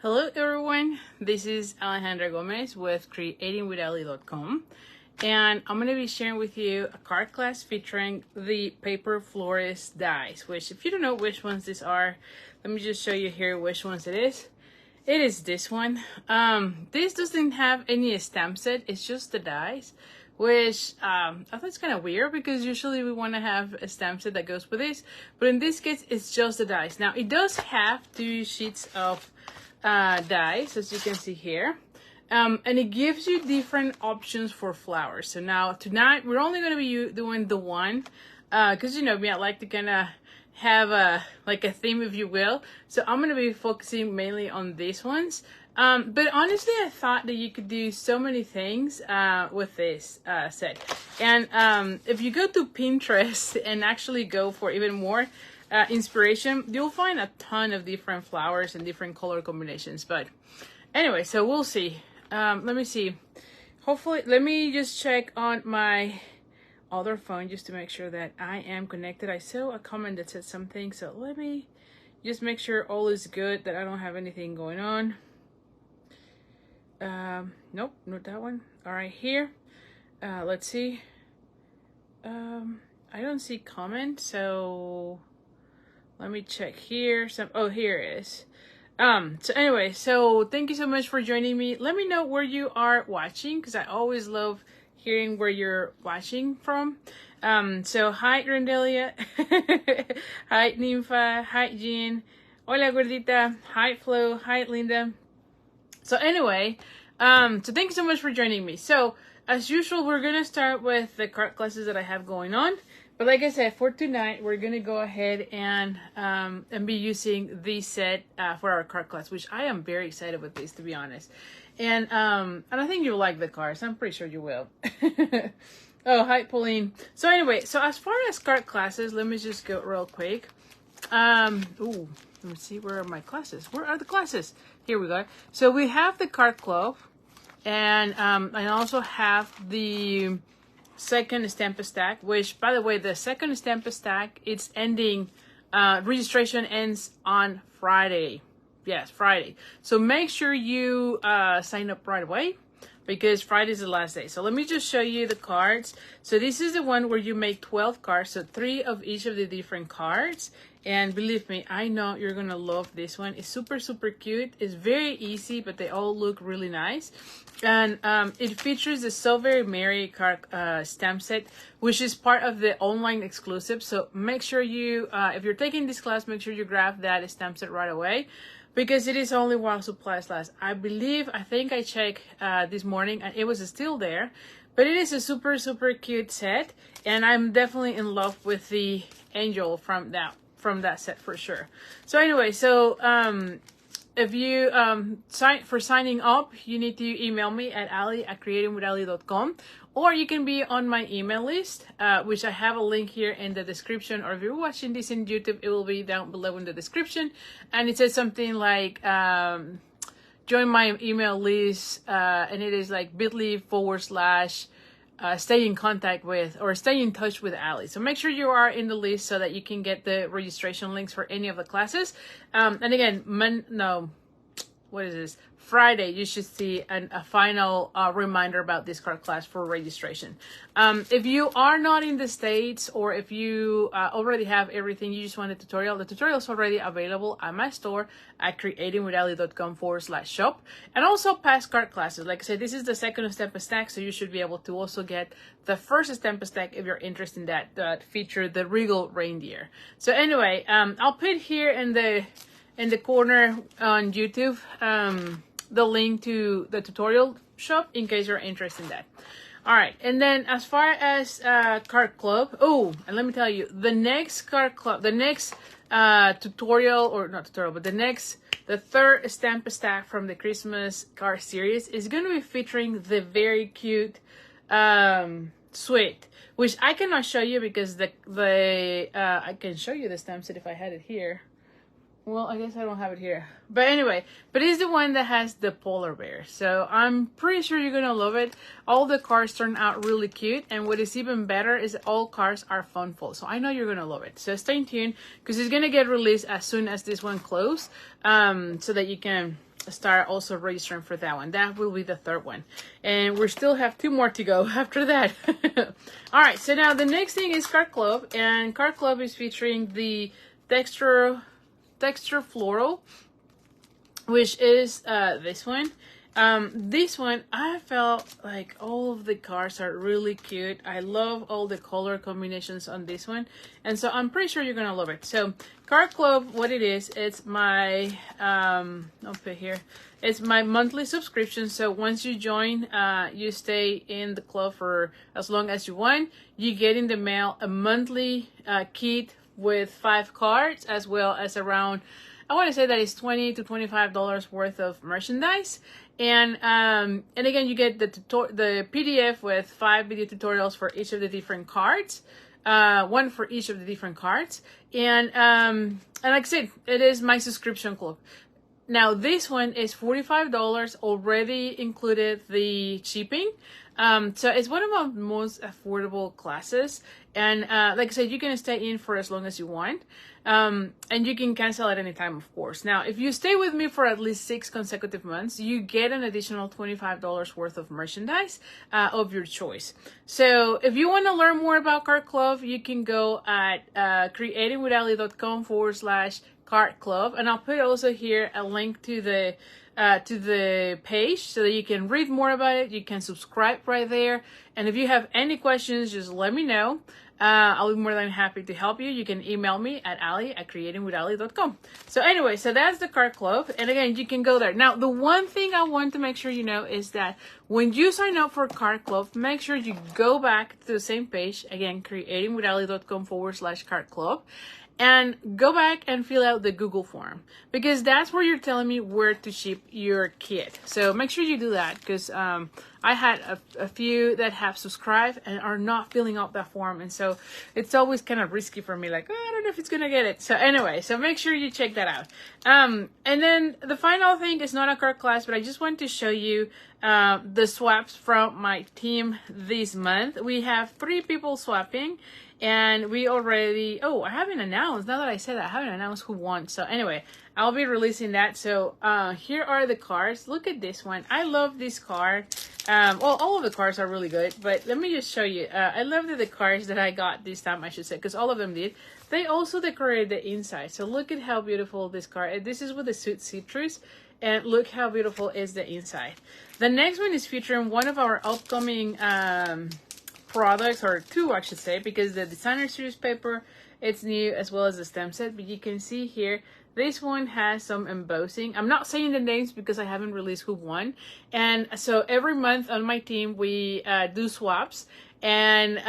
Hello everyone, this is Alejandra Gomez with creatingwithali.com, and I'm going to be sharing with you a card class featuring the Paper Florist dies, which if you don't know which ones these are, let me just show you here which ones it is. It is this one. This doesn't have any stamp set, it's just the dies, which I thought it's kind of weird because usually we want to have a stamp set that goes with this, but in this case it's just the dies. Now it does have 2 sheets of dies, as you can see here, and it gives you different options for flowers. So now tonight we're only going to be doing the one because you know me, I like to kind of have a theme, if you will. So I'm going to be focusing mainly on these ones, but honestly I thought that you could do so many things with this set. And if you go to Pinterest and actually go for even more inspiration, you'll find a ton of different flowers and different color combinations. But anyway, so we'll see. Let me see. Hopefully, let me just check on my other phone just to make sure that I am connected. I saw a comment that said something, so let me just make sure all is good, that I don't have anything going on. Nope, not that one. All right, here. Let's see. I don't see comment, so let me check here. Oh, here it is. So anyway, so thank you so much for joining me. Let me know where you are watching, because I always love hearing where you're watching from. So hi Grandelia, hi Nympha, hi Jean, hola Gordita, hi Flo, hi Linda. So anyway, so thank you so much for joining me. So as usual, we're gonna start with the card classes that I have going on. But like I said, for tonight, we're going to go ahead and be using this set for our card class, which I am very excited with this, to be honest. And I think you'll like the cards. I'm pretty sure you will. Oh, hi, Pauline. So anyway, so as far as card classes, let me just go real quick. Ooh, let me see, where are my classes? Where are the classes? Here we go. So we have the card club, and I also have the second stamp stack, which by the way, the second stamp stack, it's ending, registration ends on Friday. Yes, Friday. So make sure you sign up right away, because Friday is the last day. So let me just show you the cards. So this is the one where you make 12 cards, so 3 of each of the different cards. And believe me, I know you're gonna love this one. It's super, super cute. It's very easy, but they all look really nice. And it features the So Very Merry card stamp set, which is part of the online exclusive. So make sure you, if you're taking this class, make sure you grab that stamp set right away, because it is only while supplies last. I think I checked this morning and it was still there. But it is a super, super cute set, and I'm definitely in love with the angel from that set for sure. So anyway, so if you signing up, you need to email me at ali@creatingwithali.com, or you can be on my email list, which I have a link here in the description, or if you're watching this in YouTube, it will be down below in the description, and it says something like join my email list, and it is like bit.ly/ stay in contact with, or stay in touch with Ali. So make sure you are in the list so that you can get the registration links for any of the classes. And again, Friday, you should see a final reminder about this card class for registration. If you are not in the States, or if you already have everything, you just want a tutorial, the tutorial is already available at my store at creatingwithali.com/shop. And also past card classes. Like I said, this is the second stamp stack, so you should be able to also get the first stamp stack if you're interested in that feature the Regal Reindeer. So anyway, I'll put here in the corner on YouTube the link to the tutorial shop in case you're interested in that. All right, and then as far as card club, and let me tell you, the next card club, the next tutorial, or not tutorial, but the third stamp stack from the Christmas card series is going to be featuring the very cute suite, which I cannot show you because I can show you the stamp set if I had it here. Well, I guess I don't have it here. But anyway, but it's the one that has the polar bear. So I'm pretty sure you're going to love it. All the cards turn out really cute. And what is even better is all cards are fun fold. So I know you're going to love it. So stay tuned, because it's going to get released as soon as this one closes, so that you can start also registering for that one. That will be the third one, and we still have 2 more to go after that. All right, so now the next thing is Card Club, and Card Club is featuring the texture floral, which is this one. This one, I felt like all of the cards are really cute. I love all the color combinations on this one, and so I'm pretty sure you're gonna love it. So Card Club, what it is, it's my I'll put here, it's my monthly subscription. So once you join, you stay in the club for as long as you want. You get in the mail a monthly kit with 5 cards, as well as around, I want to say that it's $20 to $25 worth of merchandise. And again, you get the PDF with 5 video tutorials for each of the different cards, 1 for each of the different cards. And like I said, it is my subscription club. Now this one is $45, already included the shipping. So it's one of my most affordable classes, and like I said, you can stay in for as long as you want, and you can cancel at any time, of course. Now, if you stay with me for at least 6 consecutive months, you get an additional $25 worth of merchandise of your choice. So if you want to learn more about Card Club, you can go at creatingwithali.com/Card Club, and I'll put also here a link to the page so that you can read more about it. You can subscribe right there, and if you have any questions, just let me know. I'll be more than happy to help you. You can email me at ali@creatingwithali.com. So anyway, so that's the Card Club, and again, you can go there. Now, the one thing I want to make sure you know is that when you sign up for Card Club, make sure you go back to the same page, again, creatingwithali.com/Card Club, and go back and fill out the Google form, because that's where you're telling me where to ship your kit. So make sure you do that, because I had a few that have subscribed and are not filling out that form, and so it's always kind of risky for me, like, oh, I don't know if it's gonna get it. So anyway, so make sure you check that out. And then the final thing is not a card class, but I just want to show you the swaps from my team this month. We have 3 people swapping, and we already, I haven't announced, now that I said that, I haven't announced who won. So anyway, I'll be releasing that. So here are the cards. Look at this one. I love this card. Well, all of the cards are really good, but let me just show you. I love the cards that I got this time, I should say, because all of them did. They also decorated the inside. So look at how beautiful this card. This is with the Sweet Citrus, and look how beautiful is the inside. The next one is featuring one of our upcoming products, or 2 I should say, because the designer series paper, it's new, as well as the stem set. But you can see here, this one has some embossing. I'm not saying the names because I haven't released who won. And so every month on my team, we do swaps, and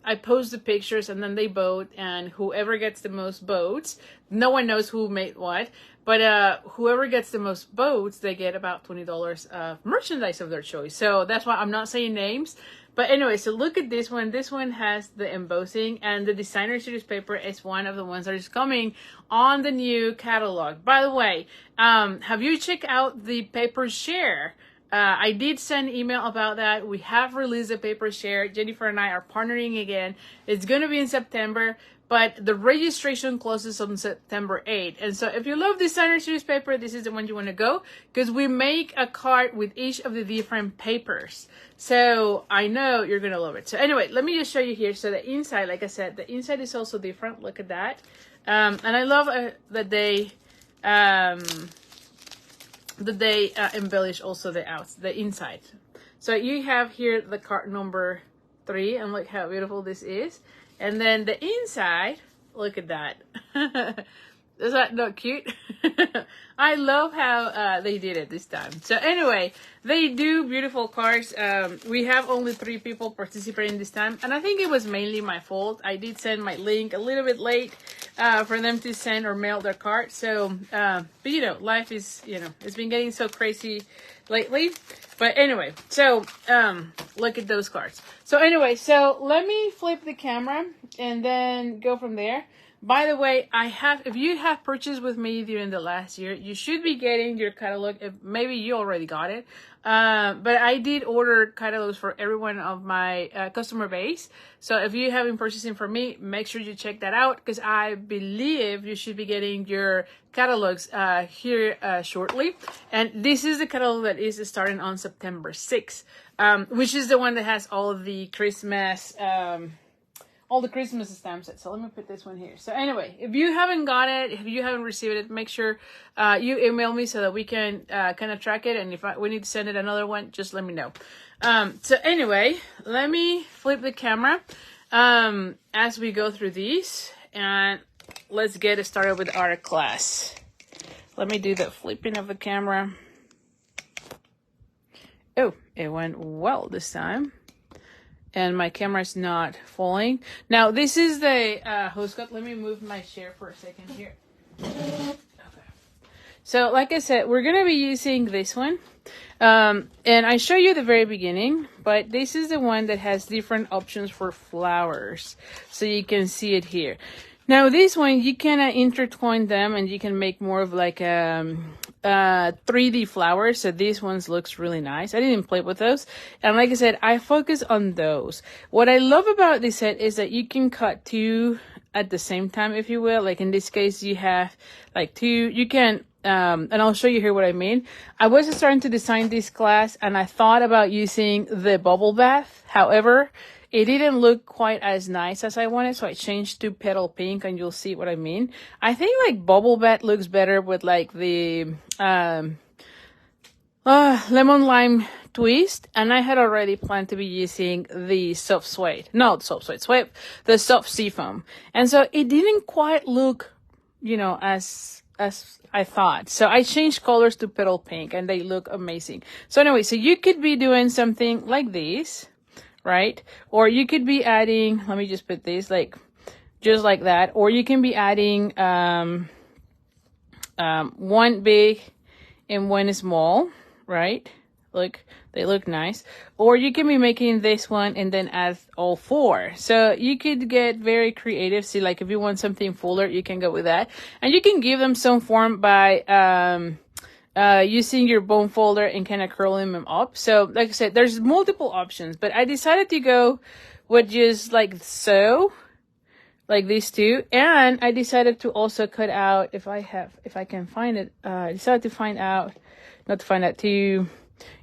I post the pictures, and then they vote, and whoever gets the most votes, no one knows who made what, but whoever gets the most votes, they get about $20 of merchandise of their choice. So that's why I'm not saying names. But anyway, so look at this one. This one has the embossing, and the designer series paper is one of the ones that is coming on the new catalog. By the way, have you checked out the paper share? I did send an email about that. We have released the paper share. Jennifer and I are partnering again. It's going to be in September, but the registration closes on September 8th. And so if you love designer series paper, this is the one you want to go, because we make a card with each of the different papers. So I know you're going to love it. So anyway, let me just show you here. So the inside, like I said, the inside is also different. Look at that. And I love that they embellish also the inside. So you have here the card number 3, and look how beautiful this is. And then the inside, look at that. Is that not cute? I love how they did it this time. So anyway, they do beautiful cards. We have only 3 people participating this time, and I think it was mainly my fault. I did send my link a little bit late for them to send or mail their card. So, but you know, life is, you know, it's been getting so crazy lately. But anyway, so look at those cards. So anyway, so let me flip the camera and then go from there. By the way, if you have purchased with me during the last year, you should be getting your catalog. If maybe you already got it. But I did order catalogs for every one of my customer base. So if you haven't purchasing from me, make sure you check that out, because I believe you should be getting your catalogs here shortly. And this is the catalog that is starting on September 6th, which is the one that has all of the Christmas stamp sets. So let me put this one here. So anyway, if you haven't got it, if you haven't received it, make sure you email me so that we can kind of track it. And if we need to send it another one, just let me know. So anyway, let me flip the camera as we go through these, and let's get started with our class. Let me do the flipping of the camera. Oh, it went well this time. And my camera's not falling. Now, this is the hose cut. Let me move my chair for a second here. Okay. So, like I said, we're going to be using this one. And I show you the very beginning, but this is the one that has different options for flowers. So you can see it here. Now, this one, you can intertwine them and you can make more of like 3D flowers. So this one looks really nice. I didn't play with those. And like I said, I focus on those. What I love about this set is that you can cut two at the same time, if you will. Like in this case, you have like two. You can, and I'll show you here what I mean. I was starting to design this class and I thought about using the bubble bath. However, it didn't look quite as nice as I wanted, so I changed to petal pink, and you'll see what I mean. I think like bubble bath looks better with like the lemon lime twist, and I had already planned to be using the soft suede, not soft suede, the soft seafoam, and so it didn't quite look, as I thought. So I changed colors to petal pink, and they look amazing. So anyway, so you could be doing something like this, right? Or you could be adding, let me just put this like, just like that. Or you can be adding one big and one small, right? Look, they look nice. Or you can be making this one and then add all four. So you could get very creative. See, like if you want something fuller, you can go with that. And you can give them some form by using your bone folder and kind of curling them up. So like I said, there's multiple options, but I decided to go with just like so, like these two. And I decided to also cut out, if I can find it, I decided to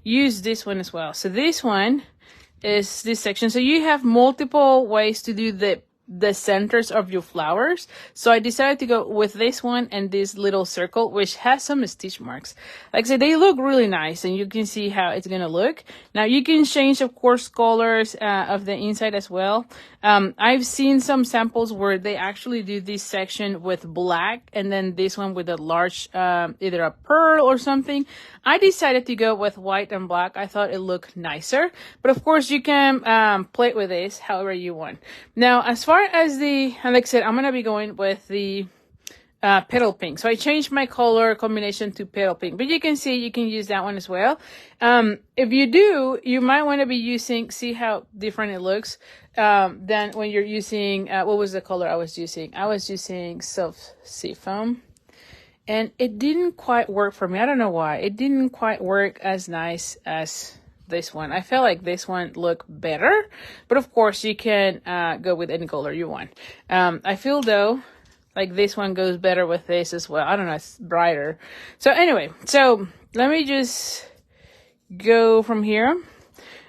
use this one as well. So this one is this section. So you have multiple ways to do the centers of your flowers. So I decided to go with this one and this little circle, which has some stitch marks. Like I said, they look really nice, and you can see how it's gonna look. Now you can change, of course, colors of the inside as well. I've seen some samples where they actually do this section with black and then this one with a large, either a pearl or something. I decided to go with white and black. I thought it looked nicer, but of course you can play with this however you want. Now, as far as like I said, I'm gonna be going with the petal pink. So I changed my color combination to petal pink, but you can see you can use that one as well. If you do, you might want to be using, see how different it looks than when you're using, what was the color I was using? I was using soft seafoam, and it didn't quite work for me. I don't know why. It didn't quite work as nice as this one. I felt like this one looked better, but of course you can go with any color you want. I feel though like this one goes better with this as well. I don't know, it's brighter. So anyway, so let me just go from here.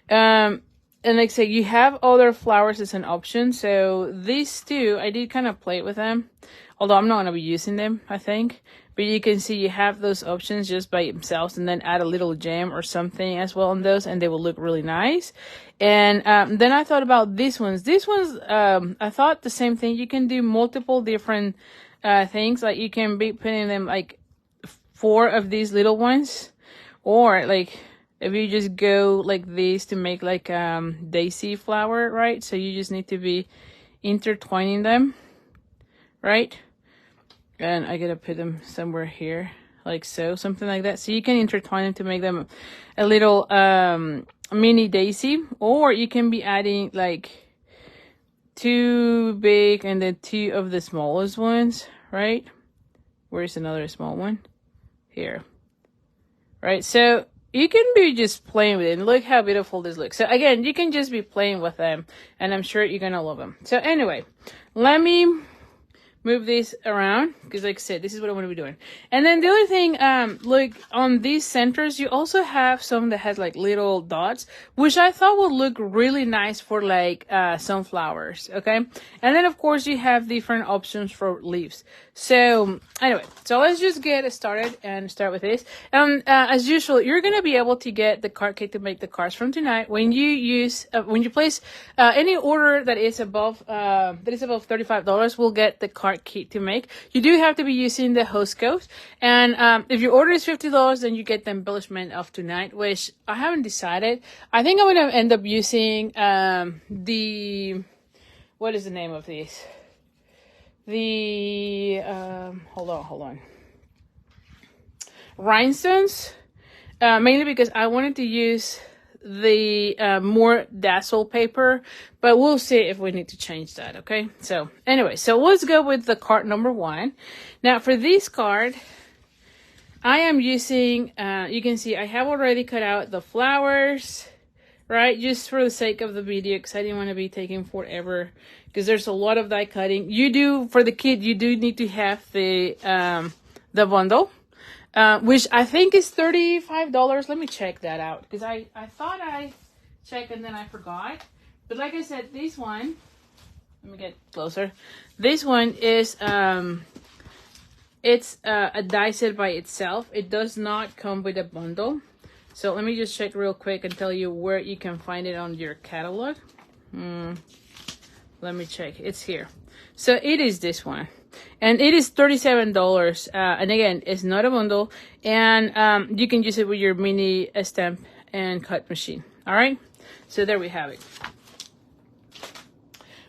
And like I say, you have other flowers as an option. So these two, I did kind of play with them, although I'm not going to be using them, I think. But you can see you have those options just by themselves, and then add a little gem or something as well on those, and they will look really nice. And then I thought about these ones. These ones, I thought the same thing. You can do multiple different things. Like you can be putting them like 4 of these little ones, or like if you just go like this to make like daisy flower, right? So you just need to be intertwining them, right? And I gotta put them somewhere here, like so, something like that. So you can intertwine them to make them a little mini daisy, or you can be adding like two big and then two of the smallest ones, right? Where's another small one? Here. Right, so you can be just playing with it. And look how beautiful this looks. So again, you can just be playing with them, and I'm sure you're gonna love them. So anyway, let me move this around, because like I said, this is what I want to be doing. And then the other thing, look, on these centers, you also have some that has like little dots, which I thought would look really nice for like sunflowers, okay? And then of course you have different options for leaves. So anyway, so let's just get started and start with this. As usual, you're gonna be able to get the card kit to make the cards from tonight when you place any order that is above $35. We'll get the card kit to make. You do have to be using the host code, and if your order is $50, then you get the embellishment of tonight, which I haven't decided. I think I'm gonna end up using what is the name of these? Hold on. Rhinestones, mainly because I wanted to use the more dazzle paper, but we'll see if we need to change that. Okay, so anyway, so let's go with the card number 1. Now for this card, I am using you can see I have already cut out the flowers, right, just for the sake of the video, because I didn't want to be taking forever, because there's a lot of die cutting. You do, for the kit, you do need to have the bundle, which I think is $35. Let me check that out, because I thought I checked and then I forgot. But like I said, this one, let me get closer. This one is it's a die set by itself. It does not come with a bundle. So let me just check real quick and tell you where you can find it on your catalog. Let me check. It's here. So it is this one. And it is $37. And again, it's not a bundle. And you can use it with your mini stamp and cut machine. All right. So there we have it.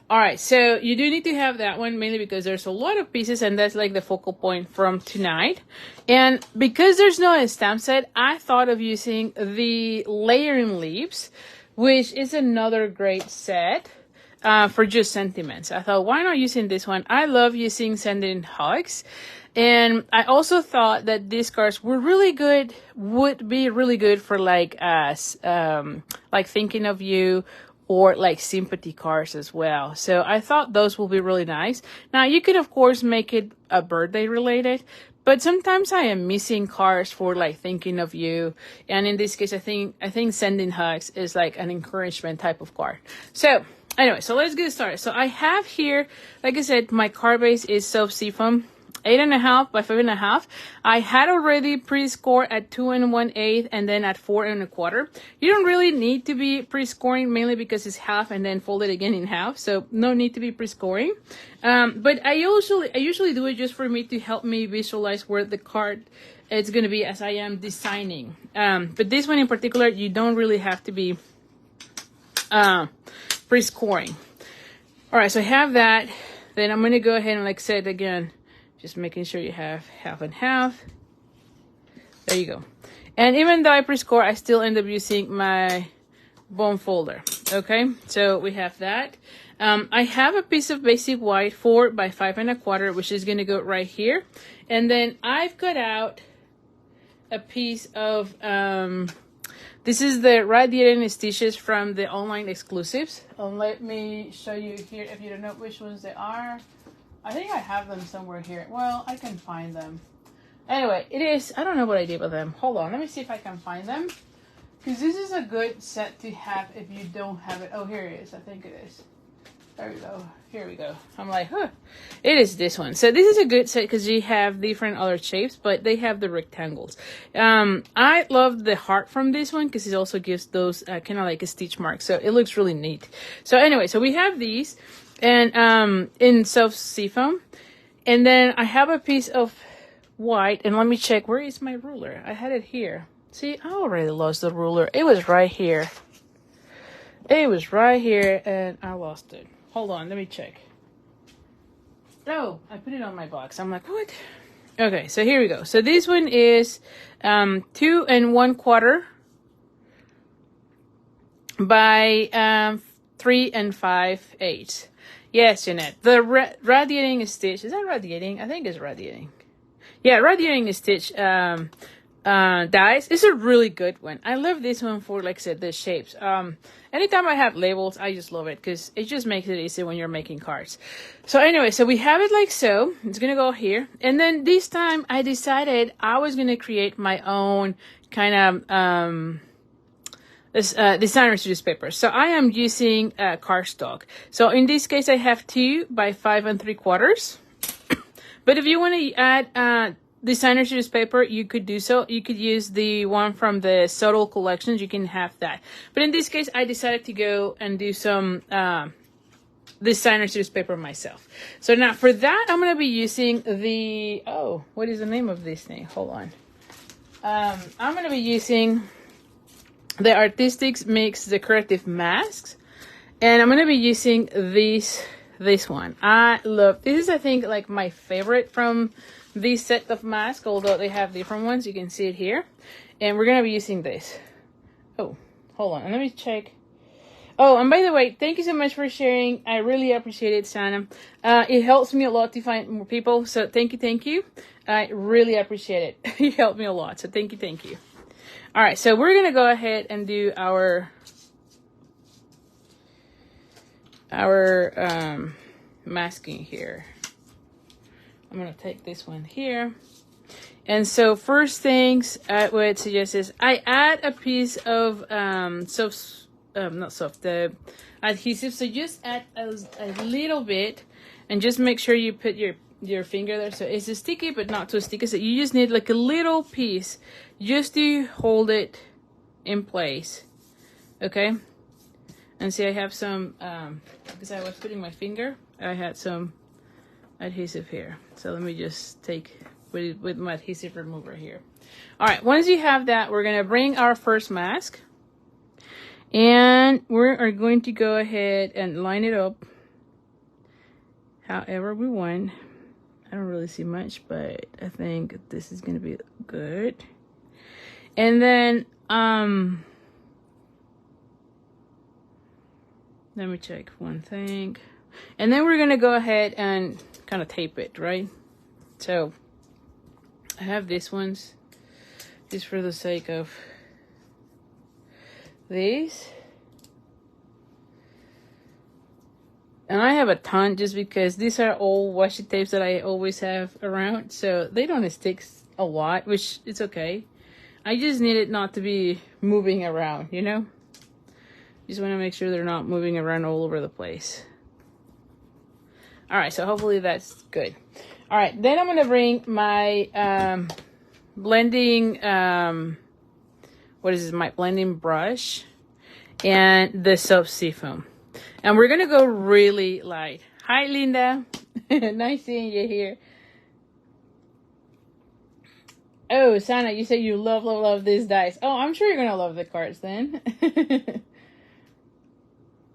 All right. So you do need to have that one, mainly because there's a lot of pieces, and that's like the focal point from tonight. And because there's no stamp set, I thought of using the layering leaves, which is another great set. For just sentiments. I thought, why not using this one? I love using sending hugs. And I also thought that these cards would be really good for like like thinking of you, or like sympathy cards as well. So I thought those will be really nice. Now you could of course make it a birthday related, but sometimes I am missing cards for like thinking of you. And in this case, I think sending hugs is like an encouragement type of card. So anyway, so let's get started. So I have here, like I said, my card base is soft seafoam, 8.5 by 5.5. I had already pre-scored at 2 1/8 and then at 4 1/4. You don't really need to be pre-scoring, mainly because it's half and then folded again in half. So no need to be pre-scoring. But I usually do it just for me to help me visualize where the card is going to be as I am designing. But this one in particular, you don't really have to be pre-scoring. All right, so I have that. Then I'm going to go ahead and, like I said again, just making sure you have half and half. There you go. And even though I pre-score, I still end up using my bone folder. Okay, so we have that. I have a piece of basic white 4 by 5 1/4, which is going to go right here. And then I've cut out a piece of this is the radiating stitches from the online exclusives. Let me show you here if you don't know which ones they are. I think I have them somewhere here. Well, I can find them. Anyway, it is, I don't know what I did with them. Hold on, let me see if I can find them. Because this is a good set to have if you don't have it. Oh, here it is. I think it is. There we go. Here we go. I'm like, huh. It is this one. So this is a good set because you have different other shapes, but they have the rectangles. I love the heart from this one because it also gives those kind of like a stitch mark. So it looks really neat. So anyway, so we have these and in soft seafoam. And then I have a piece of white. And let me check. Where is my ruler? I had it here. See, I already lost the ruler. It was right here. It was right here and I lost it. Hold on, let me check. Oh, I put it on my box. I'm like, what? Okay, so here we go. So this one is 2 1/4 by 3 5/8. Yes, Jeanette. The radiating stitch. Is that radiating? I think it's radiating. Yeah, radiating stitch dies is a really good one. I love this one for, like I said, the shapes. Anytime I have labels, I just love it because it just makes it easy when you're making cards. So anyway, so we have it like so. It's gonna go here, and then this time I decided I was gonna create my own kind of designer series paper. So I am using cardstock. So in this case, I have 2 by 5 3/4. But if you want to add designer series paper, you could do so. You could use the one from the Subtle collections. You can have that. But in this case, I decided to go and do some designer series paper myself. So now for that, I'm going to be using the, oh, what is the name of this thing? Hold on. I'm going to be using the Artistics Mix Decorative Masks. And I'm going to be using this one. I love, this is, I think, like my favorite from this set of masks, although they have different ones. You can see it here. And we're going to be using this. Oh, hold on. Let me check. Oh, and by the way, thank you so much for sharing. I really appreciate it, Sana. It helps me a lot to find more people. So thank you, thank you. I really appreciate it. You helped me a lot. So thank you, thank you. All right, so we're going to go ahead and do our masking here. I'm going to take this one here. And so first things I would suggest is I add a piece of the adhesive. So just add a little bit and just make sure you put your finger there. So it's sticky, but not too sticky. So you just need like a little piece just to hold it in place. Okay. And see, I have some, because I was putting my finger, I had some adhesive here. So let me just take with my adhesive remover here. All right, once you have that, we're gonna bring our first mask. And we are going to go ahead and line it up however we want. I don't really see much, but I think this is gonna be good. And then, let me check one thing. And then we're going to go ahead and kind of tape it, right? So I have these ones just for the sake of these. And I have a ton just because these are all washi tapes that I always have around. So they don't stick a lot, which is okay. I just need it not to be moving around, you know? Just want to make sure they're not moving around all over the place. All right, so hopefully that's good. All right, then I'm going to bring my blending, what is this, my blending brush and the soap seafoam. And we're going to go really light. Hi, Linda. Nice seeing you here. Oh, Sana, you said you love these dice. Oh, I'm sure you're going to love the cards then.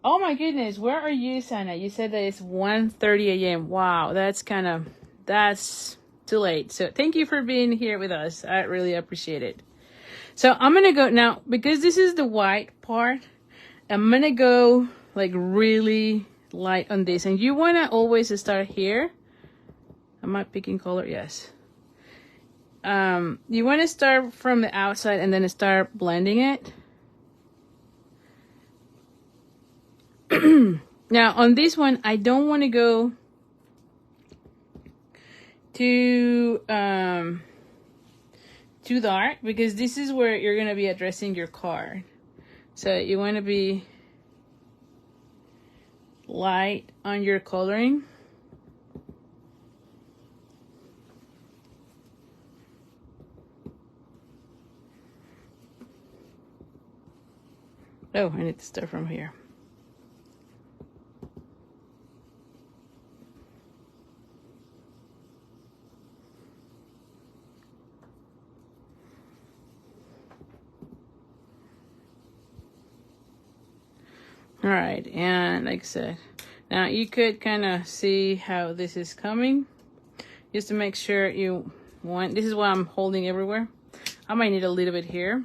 Oh my goodness, where are you, Sana? You said that it's 1:30 a.m. Wow, that's too late. So thank you for being here with us. I really appreciate it. So I'm going to go now, because this is the white part, I'm going to go like really light on this. And you want to always start here. Am I picking color? Yes. You want to start from the outside and then start blending it. Now on this one, I don't want to go too dark, because this is where you're going to be addressing your card. So you want to be light on your coloring. Oh, I need to start from here. All right, and like I said, now you could kind of see how this is coming, just to make sure you want, this is what I'm holding everywhere. I might need a little bit here.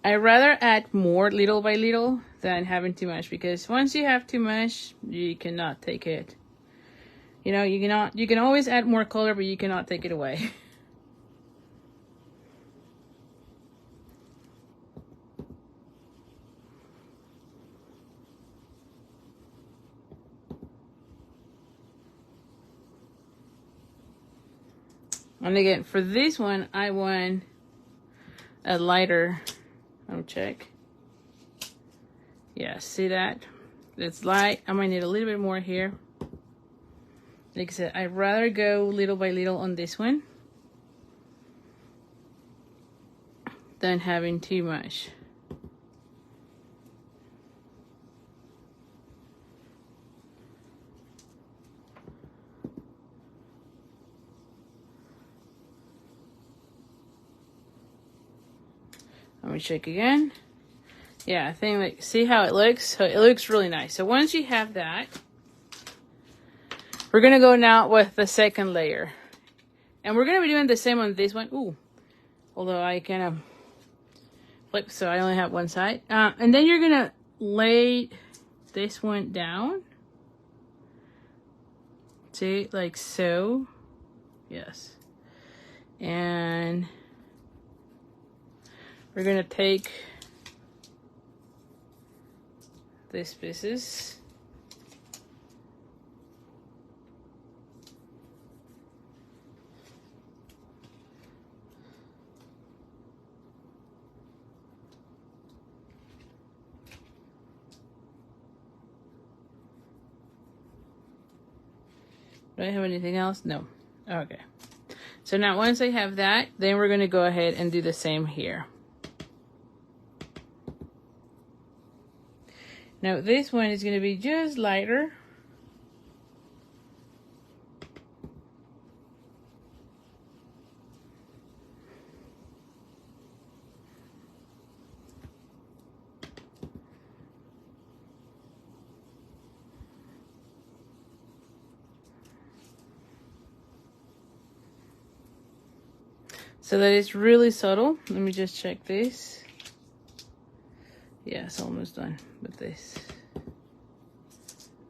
I rather add more little by little than having too much, because once you have too much, you cannot take it. You know, you can always add more color, but you cannot take it away. And again, for this one, I want a lighter. Let me check. Yeah, see that? It's light. I might need a little bit more here. Like I said, I'd rather go little by little on this one than having too much. Let me check again. Yeah, I think, like, see how it looks? So it looks really nice. So once you have that, we're gonna go now with the second layer. And we're gonna be doing the same on this one. Ooh, although I kind of flip, so I only have one side. And then you're gonna lay this one down. See, like so. Yes. And we're gonna take these pieces. Do I have anything else? No. Okay. So now once I have that, then we're gonna go ahead and do the same here. Now this one is going to be just lighter. So that is really subtle. Let me just check this. Yeah, it's almost done with this.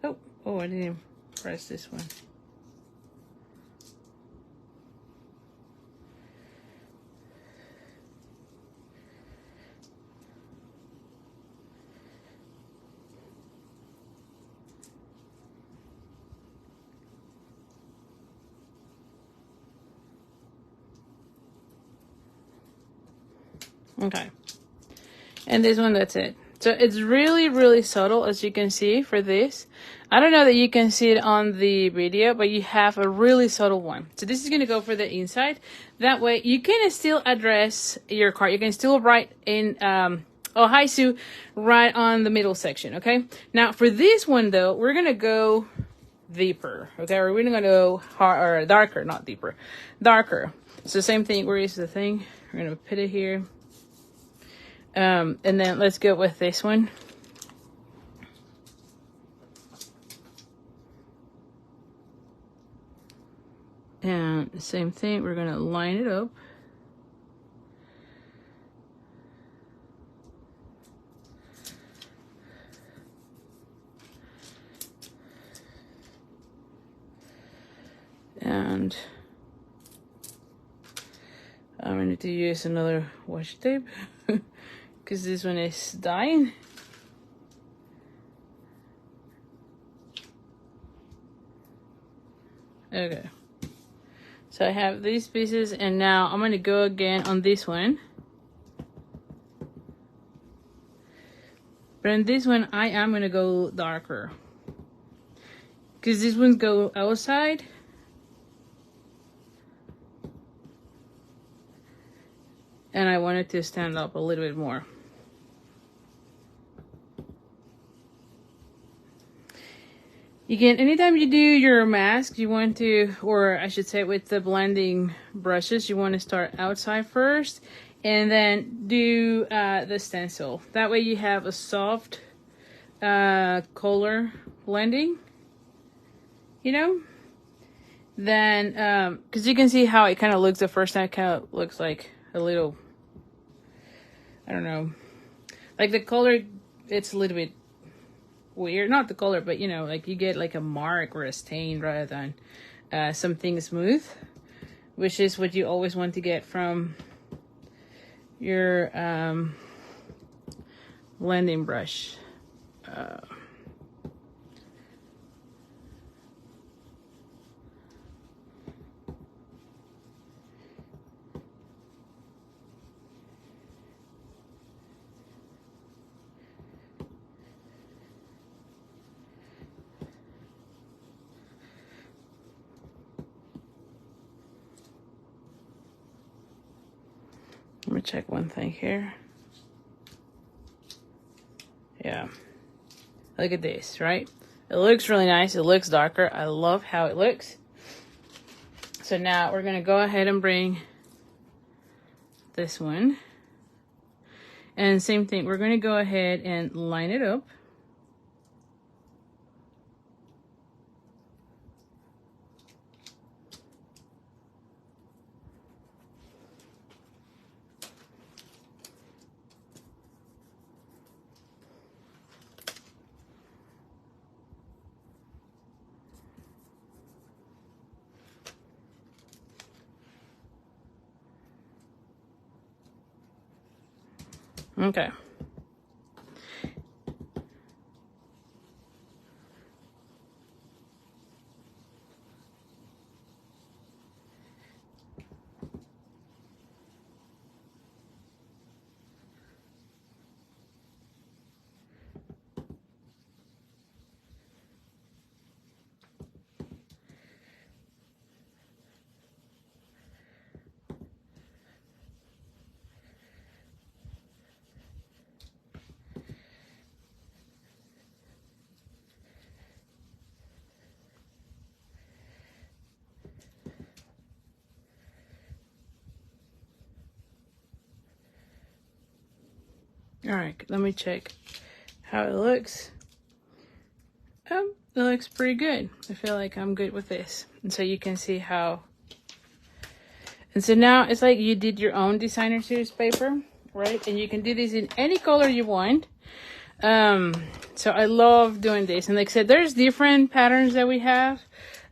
Oh, I didn't press this one. Okay. And this one, that's it. So it's really, really subtle, as you can see for this. I don't know that you can see it on the video, but you have a really subtle one. So this is going to go for the inside. That way you can still address your card. You can still write in, oh, hi, Sue, right on the middle section, okay? Now for this one, though, we're going to go deeper, okay? Or we're going to go hard, or darker, not deeper, darker. So same thing, where is the thing? We're going to put it here. And then let's go with this one. And the same thing, we're going to line it up. And I'm going to use another washi tape because this one is dying. Okay. So I have these pieces, and now I'm going to go again on this one. But on this one, I am going to go darker. Because these ones go outside. And I want it to stand up a little bit more. Again, anytime you do your mask, you want to, or I should say with the blending brushes, you want to start outside first and then do the stencil. That way you have a soft color blending, you know? Then, because you can see how it kind of looks the first time. It kind of looks like a little, I don't know, Like the color, it's a little bit weird. Not the color, but you know, like you get like a mark or a stain rather than something smooth, which is what you always want to get from your blending brush. Let me check one thing here. Yeah. Look at this, right? It looks really nice. It looks darker. I love how it looks. So now we're going to go ahead and bring this one. And same thing. We're going to go ahead and line it up. Okay. All right, let me check how it looks. It looks pretty good. I feel like I'm good with this. And so you can see how. And so now it's like you did your own designer series paper, right? And you can do this in any color you want. So I love doing this. And like I said, there's different patterns that we have.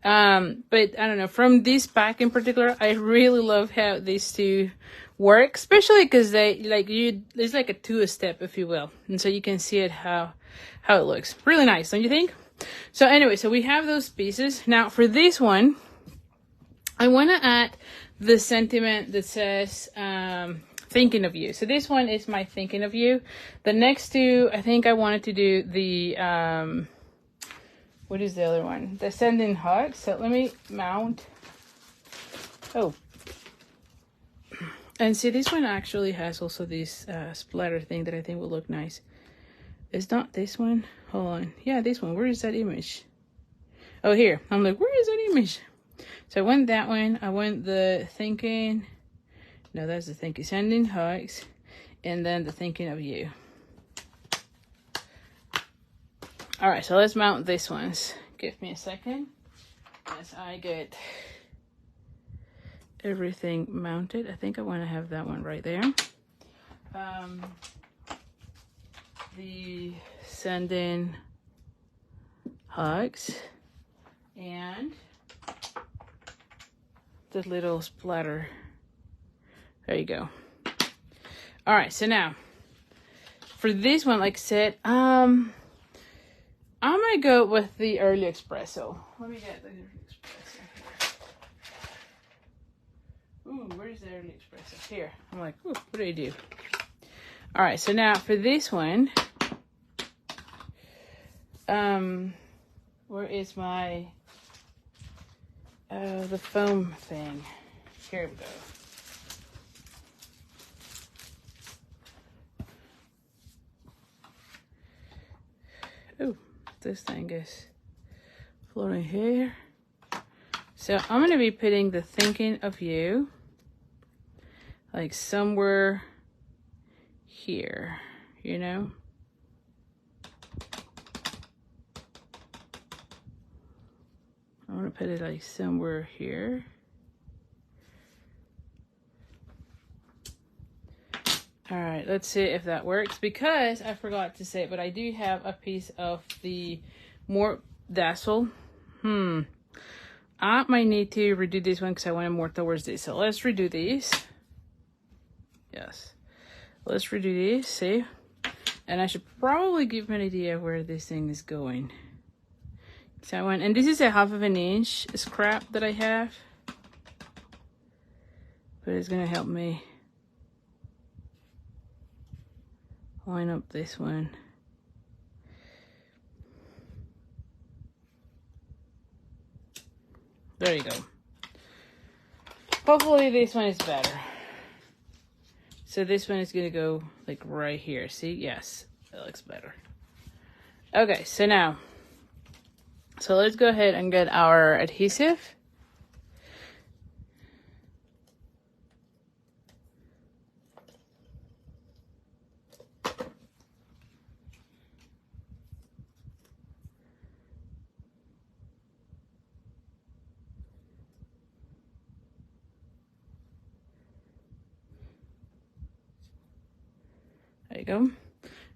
But I don't know, from this pack in particular, I really love how these two work, especially because they there's like a two-step, if you will, and so you can see it how it looks really nice, don't you think? So anyway, so we have those pieces. Now for this one, I want to add the sentiment that says thinking of you. So this one is my thinking of you. The next two, I think I wanted to do the what is the other one? The sending hugs. So let me mount. Oh. And see, this one actually has also this splatter thing that I think will look nice. It's not this one. Hold on. Yeah, this one. Where is that image? Oh, here. I'm like, where is that image? So I went that one. I went the thinking. No, that's the thinking. Sending hugs. And then the thinking of you. All right, so let's mount these ones. Give me a second as I get everything mounted. I think I want to have that one right there. The sending hugs and the little splatter. There you go. All right, so now for this one, like I said, I'm gonna go with the early espresso. Let me get the early espresso here. Ooh, where's the early espresso? Here. I'm like, ooh, what do I do? All right, so now for this one, where is my the foam thing? Here we go. Oh, this thing is floating here. So I'm going to be putting the thinking of you like somewhere here, you know? I want to put it like somewhere here. All right, let's see if that works, because I forgot to say it, but I do have a piece of the more dazzle. I might need to redo this one because I went more towards this. So let's redo these. Yes. Let's redo these, see? And I should probably give me an idea where this thing is going. So I went, and this is a 1/2 inch scrap that I have. But it's gonna help me line up this one. There you go. Hopefully this one is better. So this one is gonna go like right here. See? Yes, that looks better. Okay, so now, so let's go ahead and get our adhesive. There you go.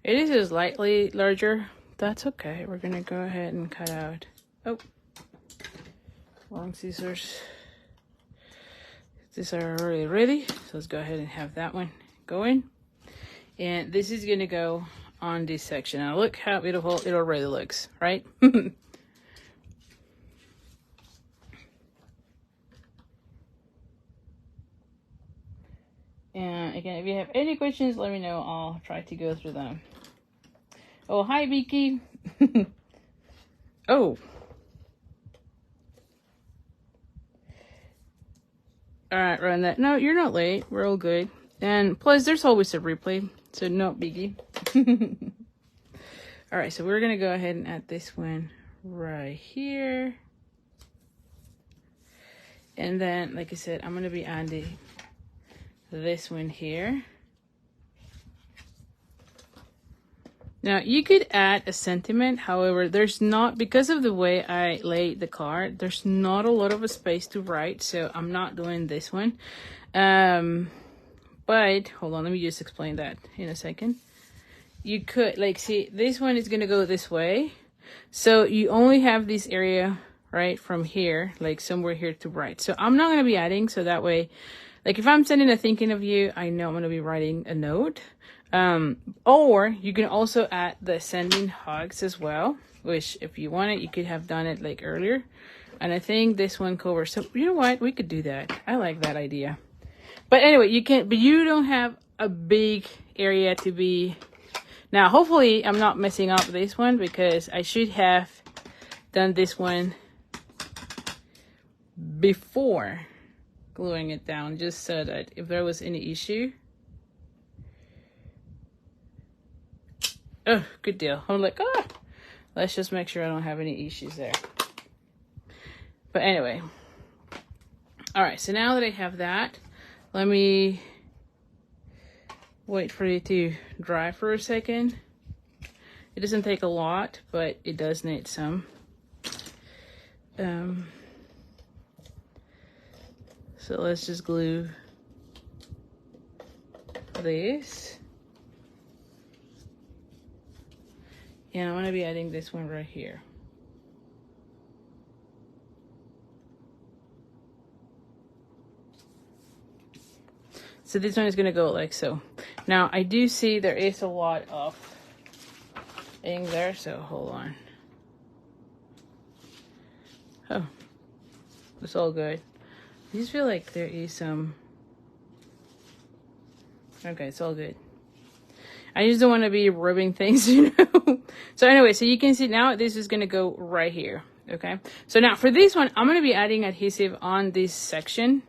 It is slightly larger. That's okay. We're gonna go ahead and cut out. Oh, long scissors. These are already ready. So let's go ahead and have that one going. And this is gonna go on this section. Now look how beautiful it already looks, right? And again, if you have any questions, let me know. I'll try to go through them. Oh, hi, Vicky. Oh. All right, run that. No, you're not late. We're all good. And plus, there's always a replay, so no biggie. All right, so we're going to go ahead and add this one right here. And then, like I said, I'm going to be adding this one here. Now you could add a sentiment, however, there's not, because of the way I laid the card, there's not a lot of a space to write, so I'm not doing this one. But hold on, let me just explain that in a second. You could, like, see, this one is gonna go this way, so you only have this area right from here, like somewhere here to write. So I'm not gonna be adding, so that way, like if I'm sending a thinking of you, I know I'm going to be writing a note. Or you can also add the sending hugs as well, which if you want it, you could have done it like earlier. And I think this one covers, so you know what? We could do that. I like that idea. But anyway, you can, but you don't have a big area to be. Now, hopefully I'm not messing up this one because I should have done this one before gluing it down, just so that if there was any issue. Oh, good deal. I'm like, let's just make sure I don't have any issues there. But anyway, all right, so now that I have that, let me wait for it to dry for a second. It doesn't take a lot, but it does need some. So let's just glue this. And I'm going to be adding this one right here. So this one is going to go like so. Now I do see there is a lot of ink there, so hold on. Oh, it's all good. I just feel like there is some. Okay, it's all good. I just don't want to be rubbing things, you know. So anyway, so you can see now this is going to go right here. Okay. So now for this one, I'm going to be adding adhesive on this section.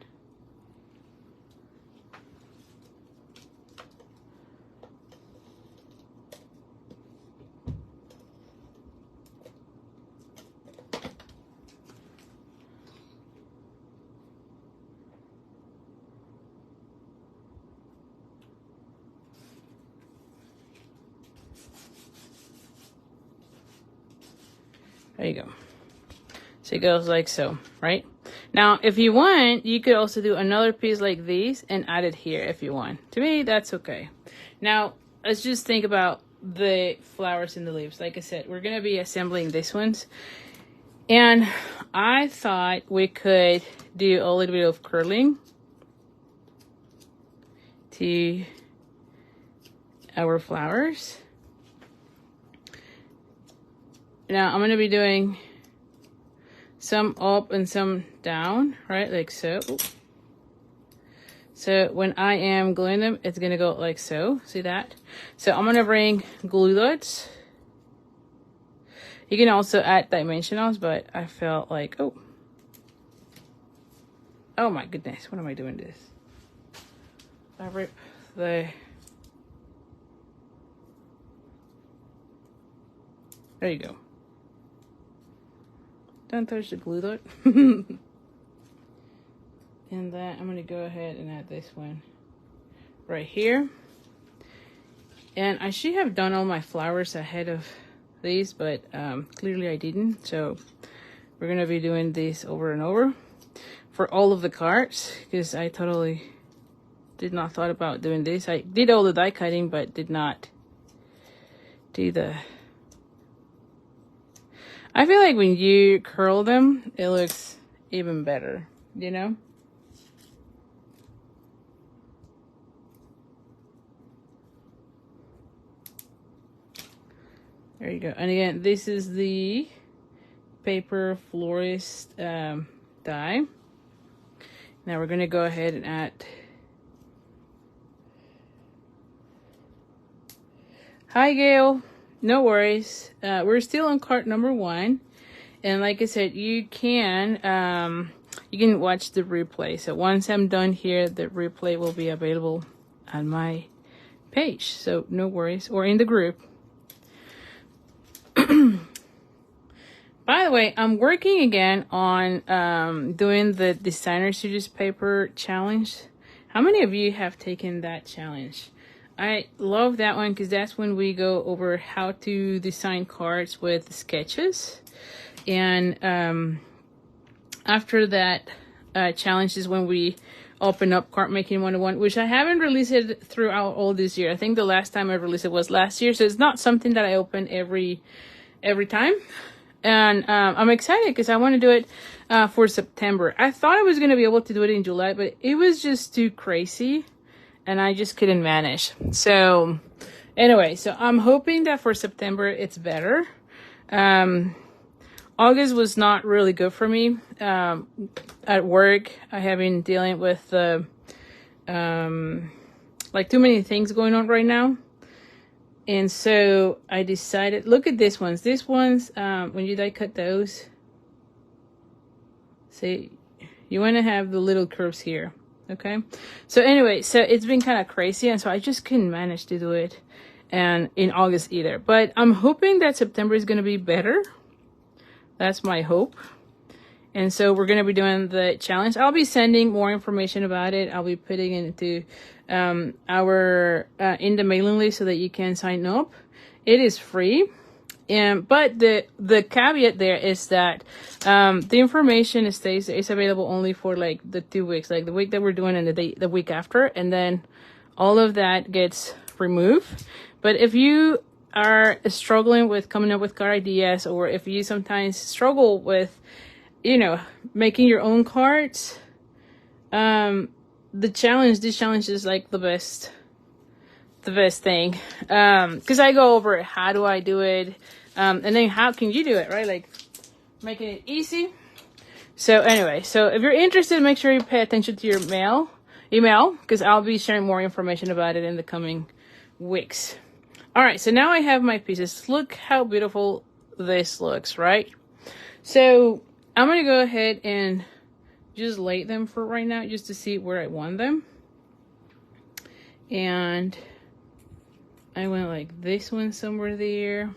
There you go. So it goes like so, right? Now, if you want, you could also do another piece like these and add it here if you want. To me, that's okay. Now, let's just think about the flowers and the leaves. Like I said, we're going to be assembling these ones. And I thought we could do a little bit of curling to our flowers. Now, I'm going to be doing some up and some down, right? Like so. So when I am gluing them, it's going to go like so. See that? So I'm going to bring glue dots. You can also add dimensionals, but I felt like, oh my goodness, what am I doing this? I rip the, there you go. Don't touch the glue dot. And then I'm gonna go ahead and add this one right here. And I should have done all my flowers ahead of these, but clearly I didn't. So we're gonna be doing this over and over for all of the cards, because I totally did not thought about doing this. I did all the die cutting, but did not do the, I feel like when you curl them, it looks even better, you know? There you go. And again, this is the Paper Florist die. Now we're going to go ahead and add. Hi, Gail. No worries. We're still on card number 1. And like I said, you can watch the replay. So once I'm done here, the replay will be available on my page. So no worries. Or in the group. By the way, I'm working again on doing the Designer Series Paper Challenge. How many of you have taken that challenge? I love that one because that's when we go over how to design cards with sketches. And after that challenge is when we open up Card Making 101, which I haven't released it throughout all this year. I think the last time I released it was last year. So it's not something that I open every time. And I'm excited because I want to do it for September. I thought I was going to be able to do it in July, but it was just too crazy and I just couldn't manage. So anyway, so I'm hoping that for September it's better. August was not really good for me. At work, I have been dealing with like too many things going on right now. And so I decided, look at these ones. These ones, when you die cut those, see, you want to have the little curves here, okay? So anyway, so it's been kind of crazy, and so I just couldn't manage to do it and in August either. But I'm hoping that September is going to be better. That's my hope. And so we're going to be doing the challenge. I'll be sending more information about it. I'll be putting it into in the mailing list so that you can sign up. It is free. But the caveat there is that the information is available only for like the 2 weeks, like the week that we're doing and the week after, and then all of that gets removed. But if you are struggling with coming up with card ideas, or if you sometimes struggle with, you know, making your own cards, this challenge is like the best thing, because I go over how do I do it, and then how can you do it, right? Like making it easy. So anyway, so if you're interested, make sure you pay attention to your email, because I'll be sharing more information about it in the coming weeks. All right, so now I have my pieces. Look how beautiful this looks, right? So I'm going to go ahead and just lay them for right now, just to see where I want them. And I went like this one somewhere there.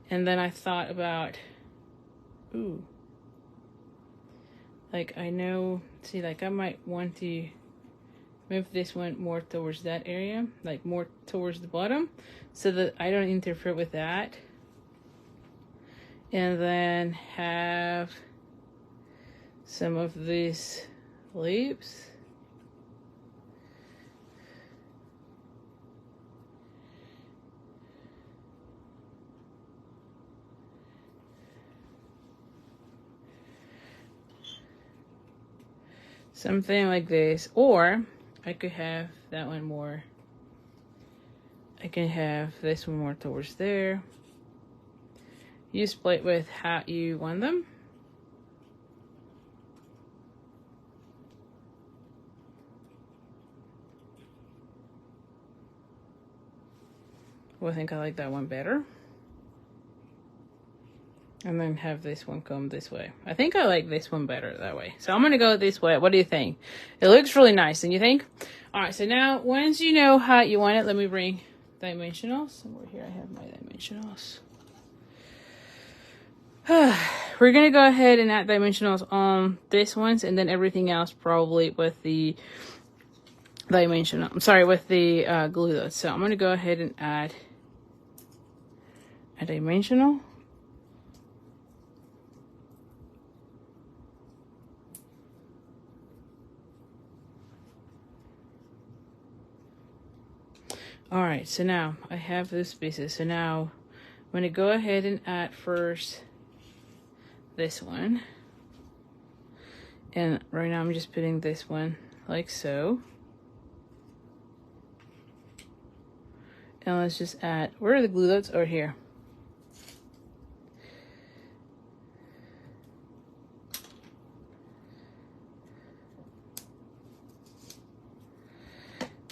And then I thought about, ooh, like I know, see, like I might want to move this one more towards that area, like more towards the bottom, so that I don't interfere with that. And then have some of these leaves. Something like this, or I could have that one more. I can have this one more towards there. You split with how you want them. Well, I think I like that one better. And then have this one come this way. I think I like this one better that way. So I'm going to go this way. What do you think? It looks really nice, don't you think? All right, so now once you know how you want it, let me bring dimensionals. Somewhere here I have my dimensionals. We're going to go ahead and add dimensionals on this ones, and then everything else probably with the dimensional. I'm sorry, with the glue dots. So I'm going to go ahead and add a dimensional. All right, so now I have those pieces. So now I'm going to go ahead and add first this one. And right now I'm just putting this one like so. And let's just add, where are the glue dots? Over here.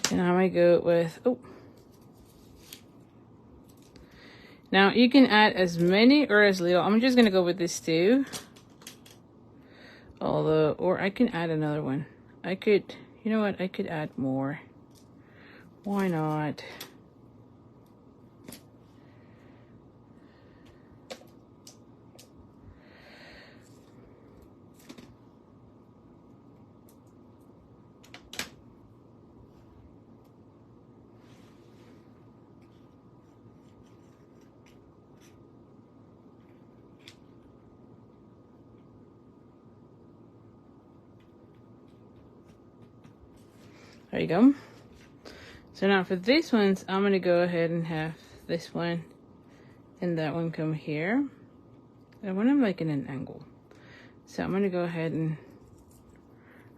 And I might go with, oh. Now you can add as many or as little. I'm just gonna go with this two. Although, or I can add another one. I could, you know what? I could add more. Why not? There you go. So now for these ones, I'm gonna go ahead and have this one and that one come here. I want them like in an angle. So I'm gonna go ahead and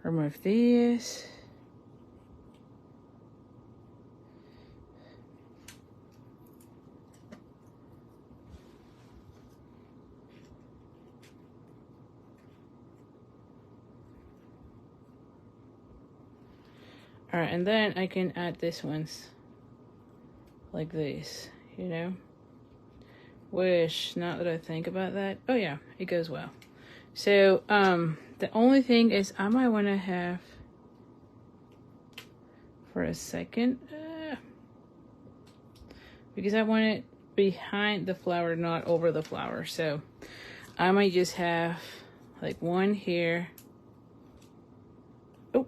remove these. All right, and then I can add this ones like this, you know? Which, now that I think about that, oh yeah, it goes well. So, the only thing is I might want to have, for a second, because I want it behind the flower, not over the flower. So, I might just have like one here. Oh.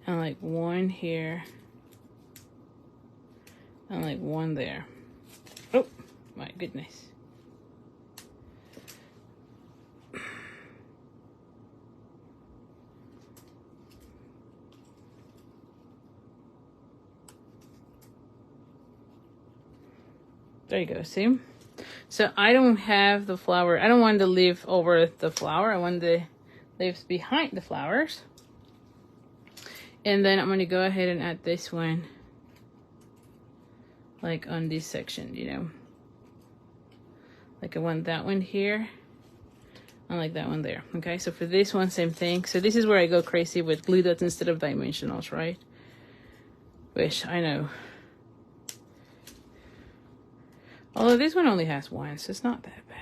And like one here. And like one there. Oh, my goodness. There you go, see? So I don't have the flower. I don't want the leaf over the flower. I want the leaves behind the flowers. And then I'm going to go ahead and add this one. Like on this section, you know. Like I want that one here. And like that one there. Okay, so for this one, same thing. So this is where I go crazy with glue dots instead of dimensionals, right? Which I know. Although this one only has one, so it's not that bad.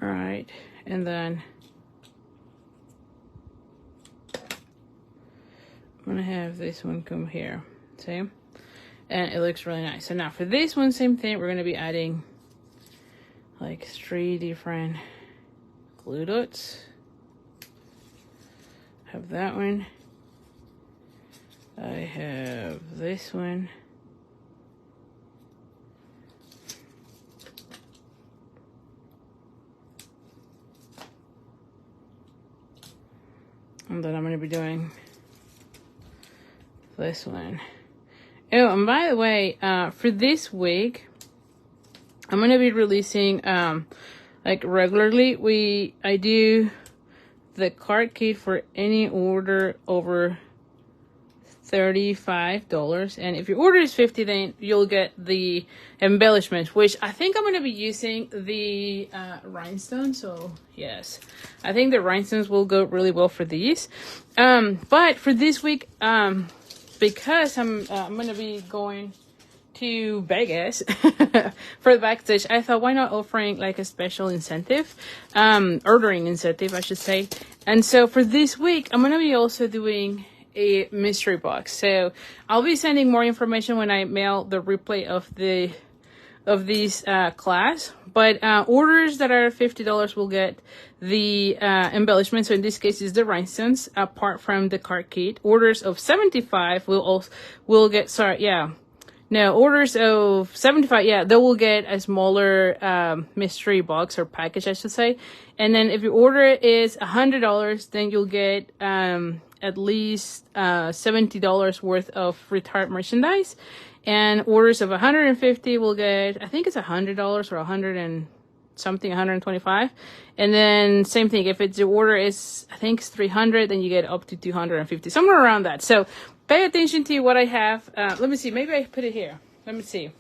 All right, and then I'm gonna have this one come here, see? And it looks really nice. So now for this one, same thing, we're gonna be adding like 3 different glue dots. Have that one. I have this one. And then I'm going to be doing this one. Oh, and by the way, for this week, I'm going to be releasing, like regularly, I do the card kit for any order over $35, and if your order is $50, then you'll get the embellishments, which I think I'm going to be using the rhinestones. So yes, I think the rhinestones will go really well for these. But for this week, because I'm going to be going to Vegas for the backstage, I thought, why not offering like a special incentive, ordering incentive, I should say. And so for this week, I'm going to be also doing a mystery box. So I'll be sending more information when I mail the replay of these class. But orders that are $50 will get the embellishment. So in this case, it's the rhinestones apart from the card kit. Orders of $75 will get, sorry, yeah. No, orders of $75, yeah, they will get a smaller mystery box or package, I should say. And then if your order is $100, then you'll get at least $70 worth of retired merchandise. And orders of $150 will get, I think it's $100 or 100 and something, 125. And then same thing, if the order is, I think it's 300, then you get up to 250, somewhere around that. So pay attention to what I have. Let me see, maybe I put it here. Let me see.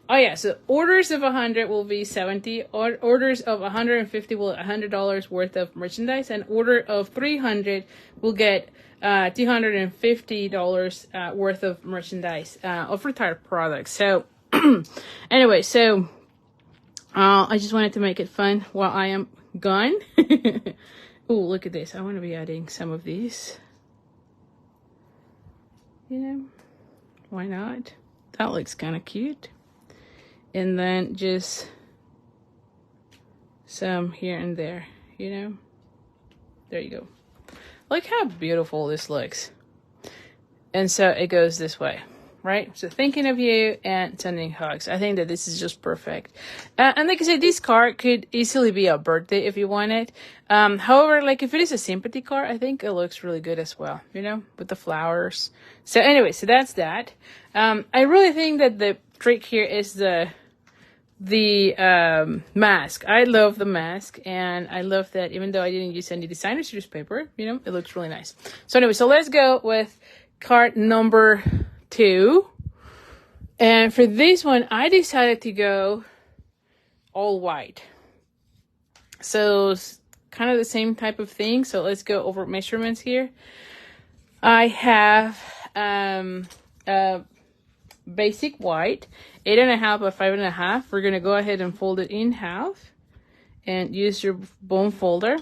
Oh yeah, so orders of 100 will be 70. Orders of 150 will $100 worth of merchandise, and order of 300 will get $250 worth of merchandise of retired products. So anyway, so I just wanted to make it fun while I am gone. Oh, look at this. I want to be adding some of these. You know, why not? That looks kind of cute. And then just some here and there, you know. There you go. Look how beautiful this looks. And so it goes this way, right? So thinking of you and sending hugs. I think that this is just perfect. And like I said, this card could easily be a birthday if you want it. However, like if it is a sympathy card, I think it looks really good as well, you know, with the flowers. So anyway, so that's that. I really think that the trick here is the mask. I love the mask, and I love that even though I didn't use any designer series paper, you know, it looks really nice. So anyway, so let's go with card number 2. And for this one, I decided to go all white. So it's kind of the same type of thing. So let's go over measurements here. I have basic white, 8.5 by 5.5. We're gonna go ahead and fold it in half and use your bone folder.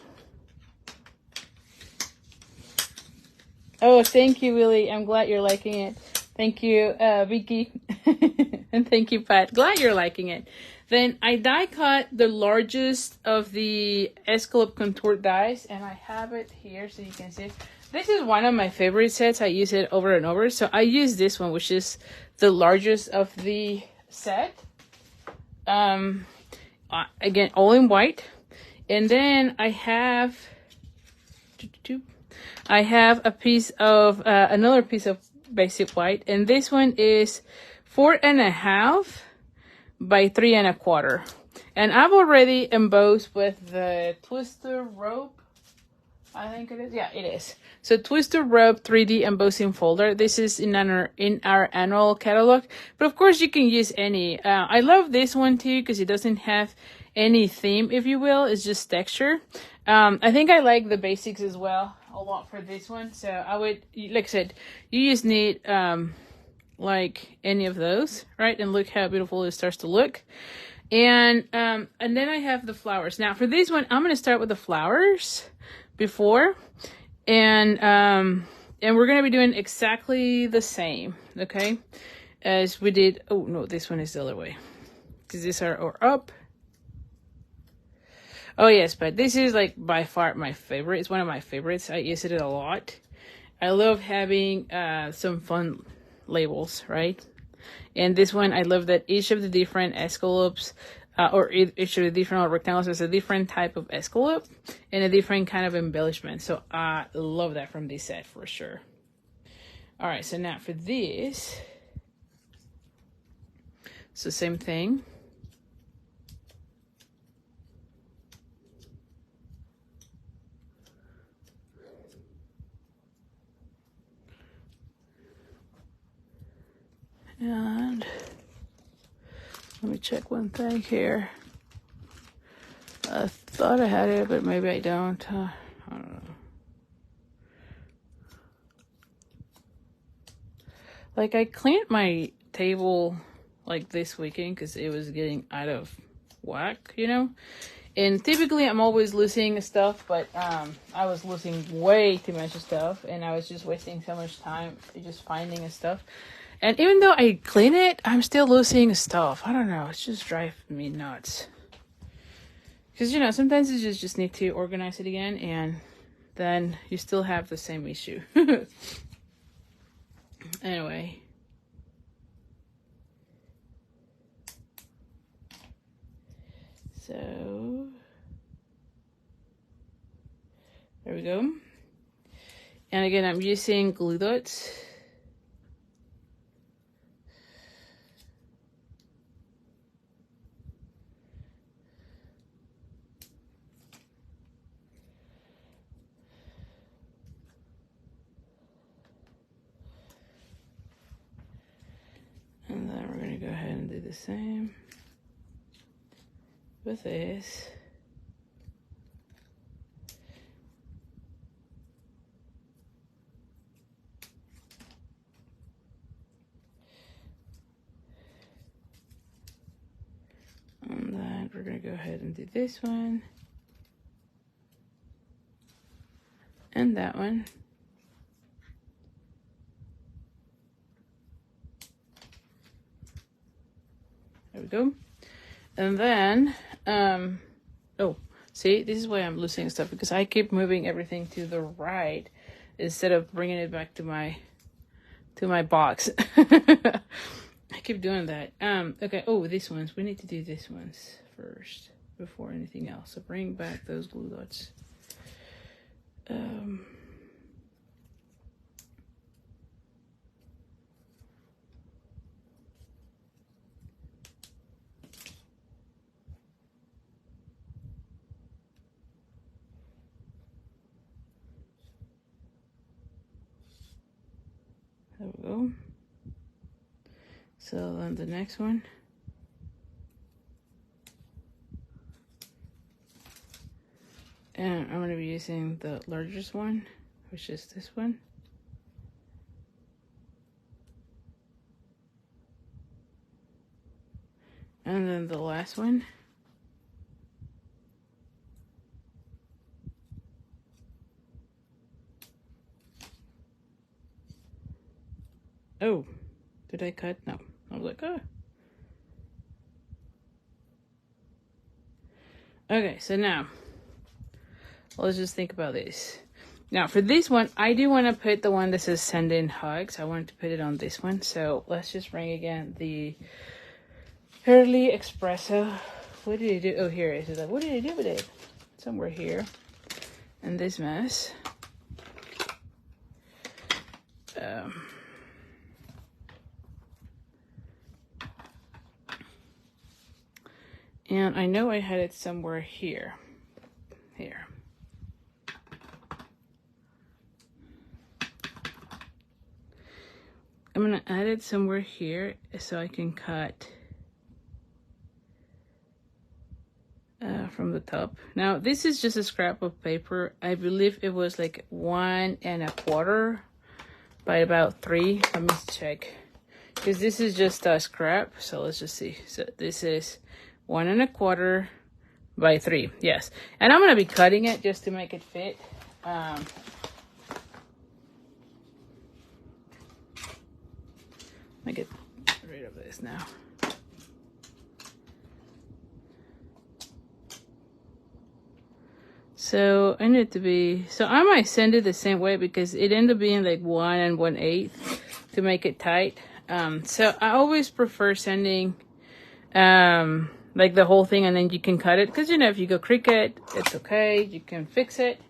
Oh, thank you, Willie. I'm glad you're liking it. Thank you, Vicky. And thank you, Pat. Glad you're liking it. Then I die cut the largest of the Escalope Contour dies, and I have it here so you can see it. This is one of my favorite sets. I use it over and over. So I use this one, which is the largest of the set. Again, all in white. And then I have a piece of, another piece of basic white. And this one is 4.5 by 3.25. And I've already embossed with the Twister Rope. I think it is. Yeah, it is. So Twister Rope 3D embossing folder. This is in our annual catalog. But of course you can use any. I love this one too because it doesn't have any theme, if you will. It's just texture. I think I like the basics as well a lot for this one. So I would, like I said, you just need like any of those, right? And look how beautiful it starts to look. And then I have the flowers. Now for this one, I'm going to start with the flowers before. And we're going to be doing exactly the same, okay, as we did. Oh, no, this one is the other way. Because these are up. Oh, yes, but this is like by far my favorite. It's one of my favorites. I use it a lot. I love having some fun labels, right? And this one, I love that each of the different escalopes, or each of the different rectangles is a different type of escalope and a different kind of embellishment. So I love that from this set for sure. All right, so now for this, it's the same thing. And let me check one thing here. I thought I had it, but maybe I don't. I don't know. Like, I cleaned my table like this weekend because it was getting out of whack, you know? And typically I'm always losing stuff, but I was losing way too much stuff, and I was just wasting so much time just finding stuff. And even though I clean it, I'm still losing stuff. I don't know. It's just driving me nuts. Because, you know, sometimes you just need to organize it again, and then you still have the same issue. Anyway. So, there we go. And again, I'm using glue dots. And then we're going to go ahead and do the same with this. And then we're going to go ahead and do this one. And that one. There we go. And then, oh, see, this is why I'm losing stuff, because I keep moving everything to the right instead of bringing it back to my box. I keep doing that. Okay. Oh, these ones. We need to do these ones first before anything else. So bring back those glue dots. There we go. So then the next one. And I'm going to be using the largest one, which is this one. And then the last one. Oh, did I cut? No. I was like, oh. Okay, so now, let's just think about this. Now, for this one, I do want to put the one that says send in hugs. I wanted to put it on this one. So let's just bring again the Hurley Espresso. What did I do? Oh, here it is. Like, what did I do with it? Somewhere here. And this mess. And I know I had it somewhere here. Here. I'm going to add it somewhere here so I can cut from the top. Now, this is just a scrap of paper. I believe it was like 1 1/4 by about 3. Let me check. Because this is just a scrap. So let's just see. So this is 1¼ by 3. Yes, and I'm gonna be cutting it just to make it fit. I get rid of this now. So I need to be, so I might send it the same way because it ended up being like 1 1/8 to make it tight. So I always prefer sending like the whole thing, and then you can cut it, because you know, if you go cricket, it's okay, you can fix it.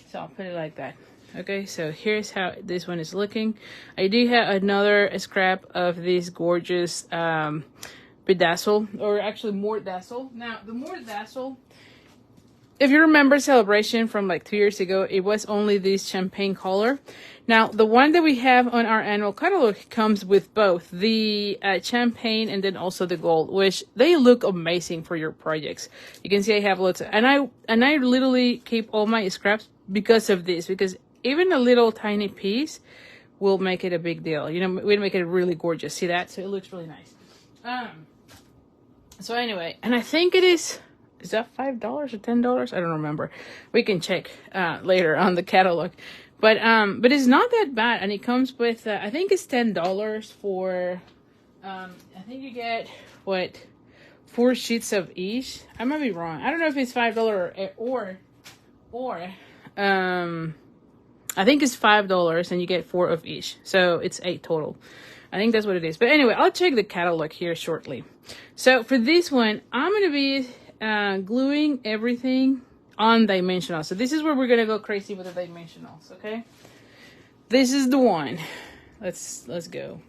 So I'll put it like that. Okay, so here's how this one is looking. I do have another scrap of this gorgeous bedazzle, or actually more dazzle. Now the more dazzle, if you remember Celebration from like 2 years ago, it was only this champagne color. Now the one that we have on our annual catalog comes with both the champagne and then also the gold, which they look amazing for your projects. You can see I have lots of, and I literally keep all my scraps because of this, because even a little tiny piece will make it a big deal. You know, we'll make it really gorgeous. See that? So it looks really nice. So anyway, and I think it is that $5 or $10? I don't remember. We can check later on the catalog. But it's not that bad, and it comes with I think it's $10 for I think you get what, 4 sheets of each. I might be wrong. I don't know if it's $5 or I think it's $5 and you get 4 of each. So it's 8 total. I think that's what it is. But anyway, I'll check the catalog here shortly. So for this one, I'm going to be gluing everything on dimensional. So this is where we're going to go crazy with the dimensionals, okay? This is the one. Let's go.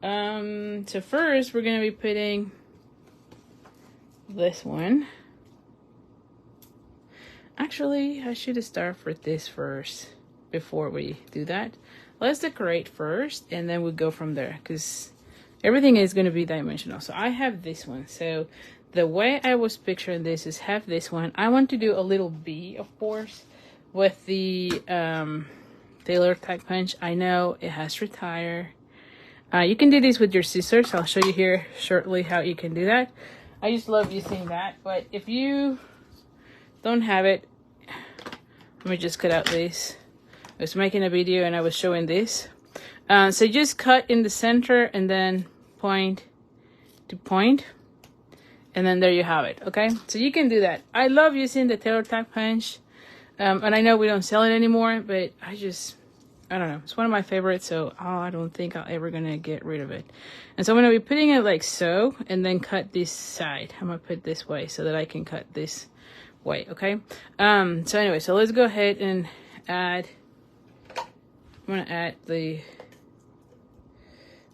So first we're going to be putting this one. Actually, I should start with this first before we do that. Let's decorate first and then we'll go from there, because everything is going to be dimensional. So I have this one. So the way I was picturing this is have this one. I want to do a little bee, of course, with the tailor type punch. I know it has retire. You can do this with your scissors. I'll show you here shortly how you can do that. I just love using that. But if you don't have it, let me just cut out this. I was making a video and I was showing this. So just cut in the center and then point to point. And then there you have it, okay? So you can do that. I love using the tailor type punch. And I know we don't sell it anymore, but I don't know. It's one of my favorites, so I don't think I'm ever going to get rid of it. And so I'm going to be putting it like so, and then cut this side. I'm going to put this way so that I can cut this way, okay? So anyway, so let's go ahead and add, I'm going to add the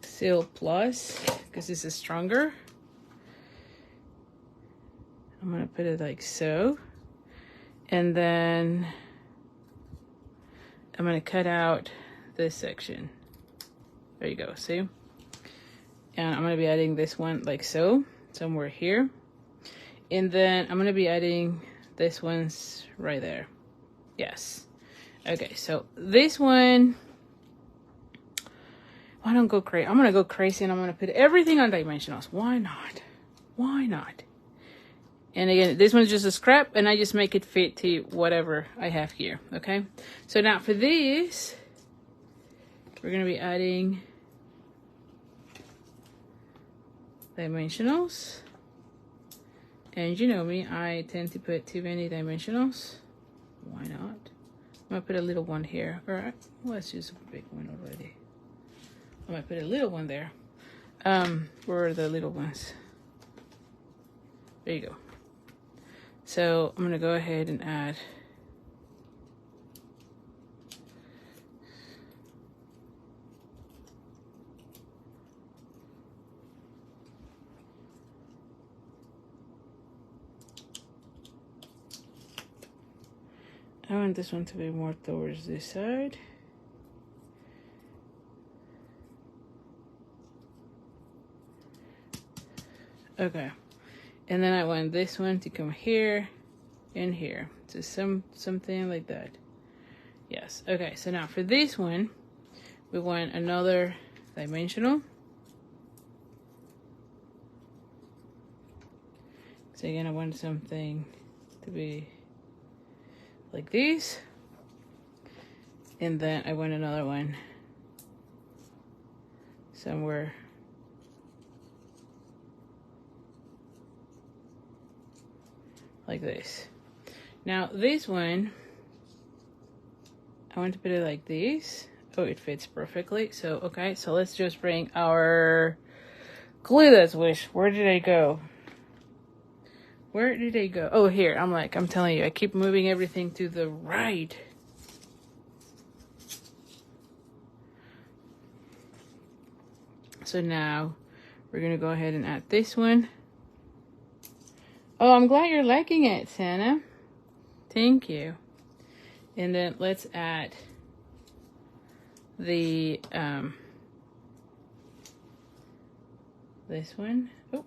Seal Plus, because this is stronger. I'm going to put it like so. And then I'm going to cut out this section. There you go, see? And I'm going to be adding this one like so, somewhere here. And then I'm going to be adding this one's right there. Yes. Okay, so this one, I don't go crazy. I'm going to go crazy and I'm going to put everything on dimensionals. Why not? Why not? And again, this one's just a scrap, and I just make it fit to whatever I have here, okay? So now for this, we're going to be adding dimensionals. And you know me, I tend to put too many dimensionals. Why not? I'm going to put a little one here. All right, let's use a big one already. I'm going to put a little one there. Where are the little ones? There you go. So I'm going to go ahead and add I want this one to be more towards this side. Okay. And then I want this one to come here and here. So something like that. Yes. Okay, so now for this one, we want another dimensional. So again, I want something to be like this. And then I want another one somewhere like this. Now this one, I want to put it like this. Oh, it fits perfectly. So, okay, so let's just bring our glue that's wish. Where did I go? Where did I go? Oh, here. I'm telling you, I keep moving everything to the right. So now we're gonna go ahead and add this one. Oh, I'm glad you're liking it, Santa. Thank you. And then let's add the this one. Oh.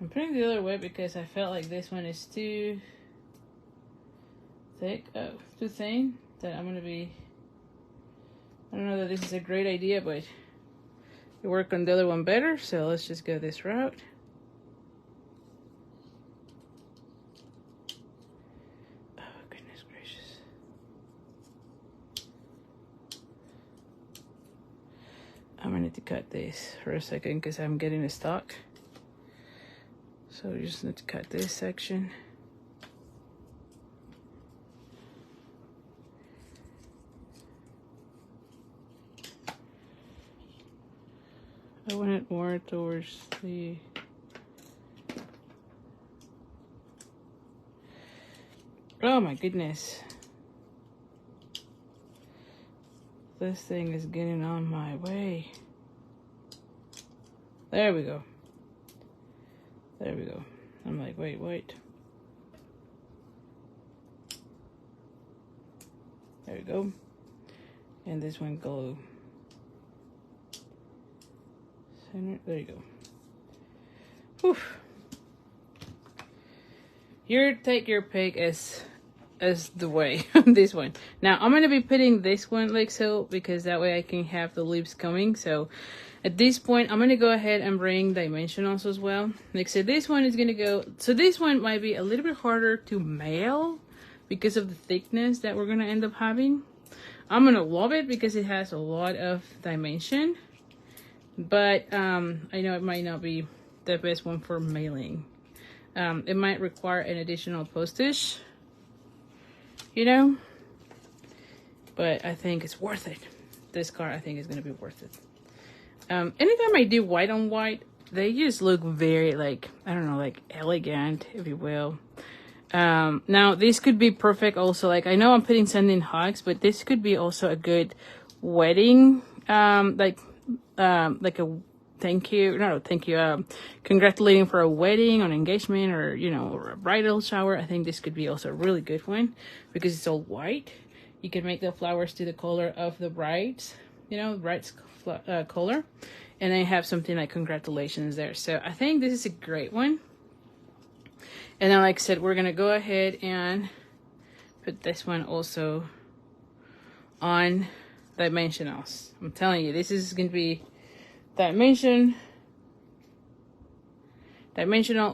I'm putting the other way because I felt like this one is too thick, too thin, that I'm gonna be, I don't know that this is a great idea, but it worked on the other one better, so let's just go this route. Oh, goodness gracious. I'm gonna need to cut this for a second because I'm getting stuck. So we just need to cut this section. I want it more towards the oh my goodness. This thing is getting on my way. There we go. There we go. I'm like, wait. There we go. And this one glue. Center, there you go. Whew. You take your pick as the way on this one. Now I'm gonna be putting this one like so because that way I can have the leaves coming. So at this point I'm gonna go ahead and bring dimensionals as well. Like so this one is gonna go, so this one might be a little bit harder to mail because of the thickness that we're gonna end up having. I'm gonna love it because it has a lot of dimension, but I know it might not be the best one for mailing. It might require an additional postage, you know, but I think it's worth it. This card I think is gonna be worth it. Anytime I do white on white, they just look very, like, I don't know, like elegant, if you will. Now this could be perfect also, like I know I'm putting sending hugs, but this could be also a good wedding, like a thank you, congratulating for a wedding, an engagement, or you know, or a bridal shower. I think this could be also a really good one because it's all white. You can make the flowers to the color of the bride's, you know, bride's color, and then have something like congratulations there. So I think this is a great one. And then like I said, we're gonna go ahead and put this one also on dimensionals. I'm telling you, this is gonna be dimensional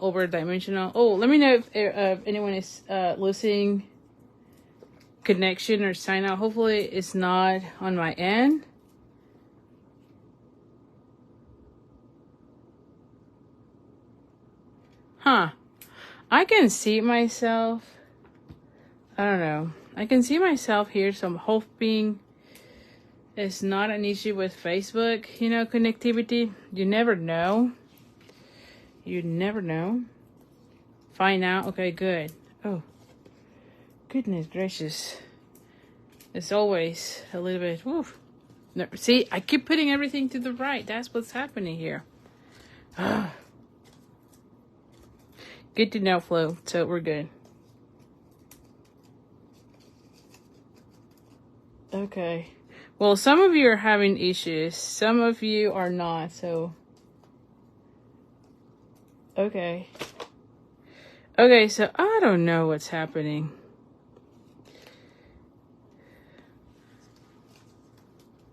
over dimensional. Oh, let me know if anyone is losing connection or sign out. Hopefully it's not on my end. Huh. I can see myself. I don't know. I can see myself here, so I'm hoping it's not an issue with Facebook, you know, connectivity. You never know. You never know. Find out. Okay, good. Oh, goodness gracious. It's always a little bit, woof. No, see, I keep putting everything to the right. That's what's happening here. Good to know, Flo. So we're good. Okay. Well, some of you are having issues. Some of you are not, so. Okay. Okay, so I don't know what's happening.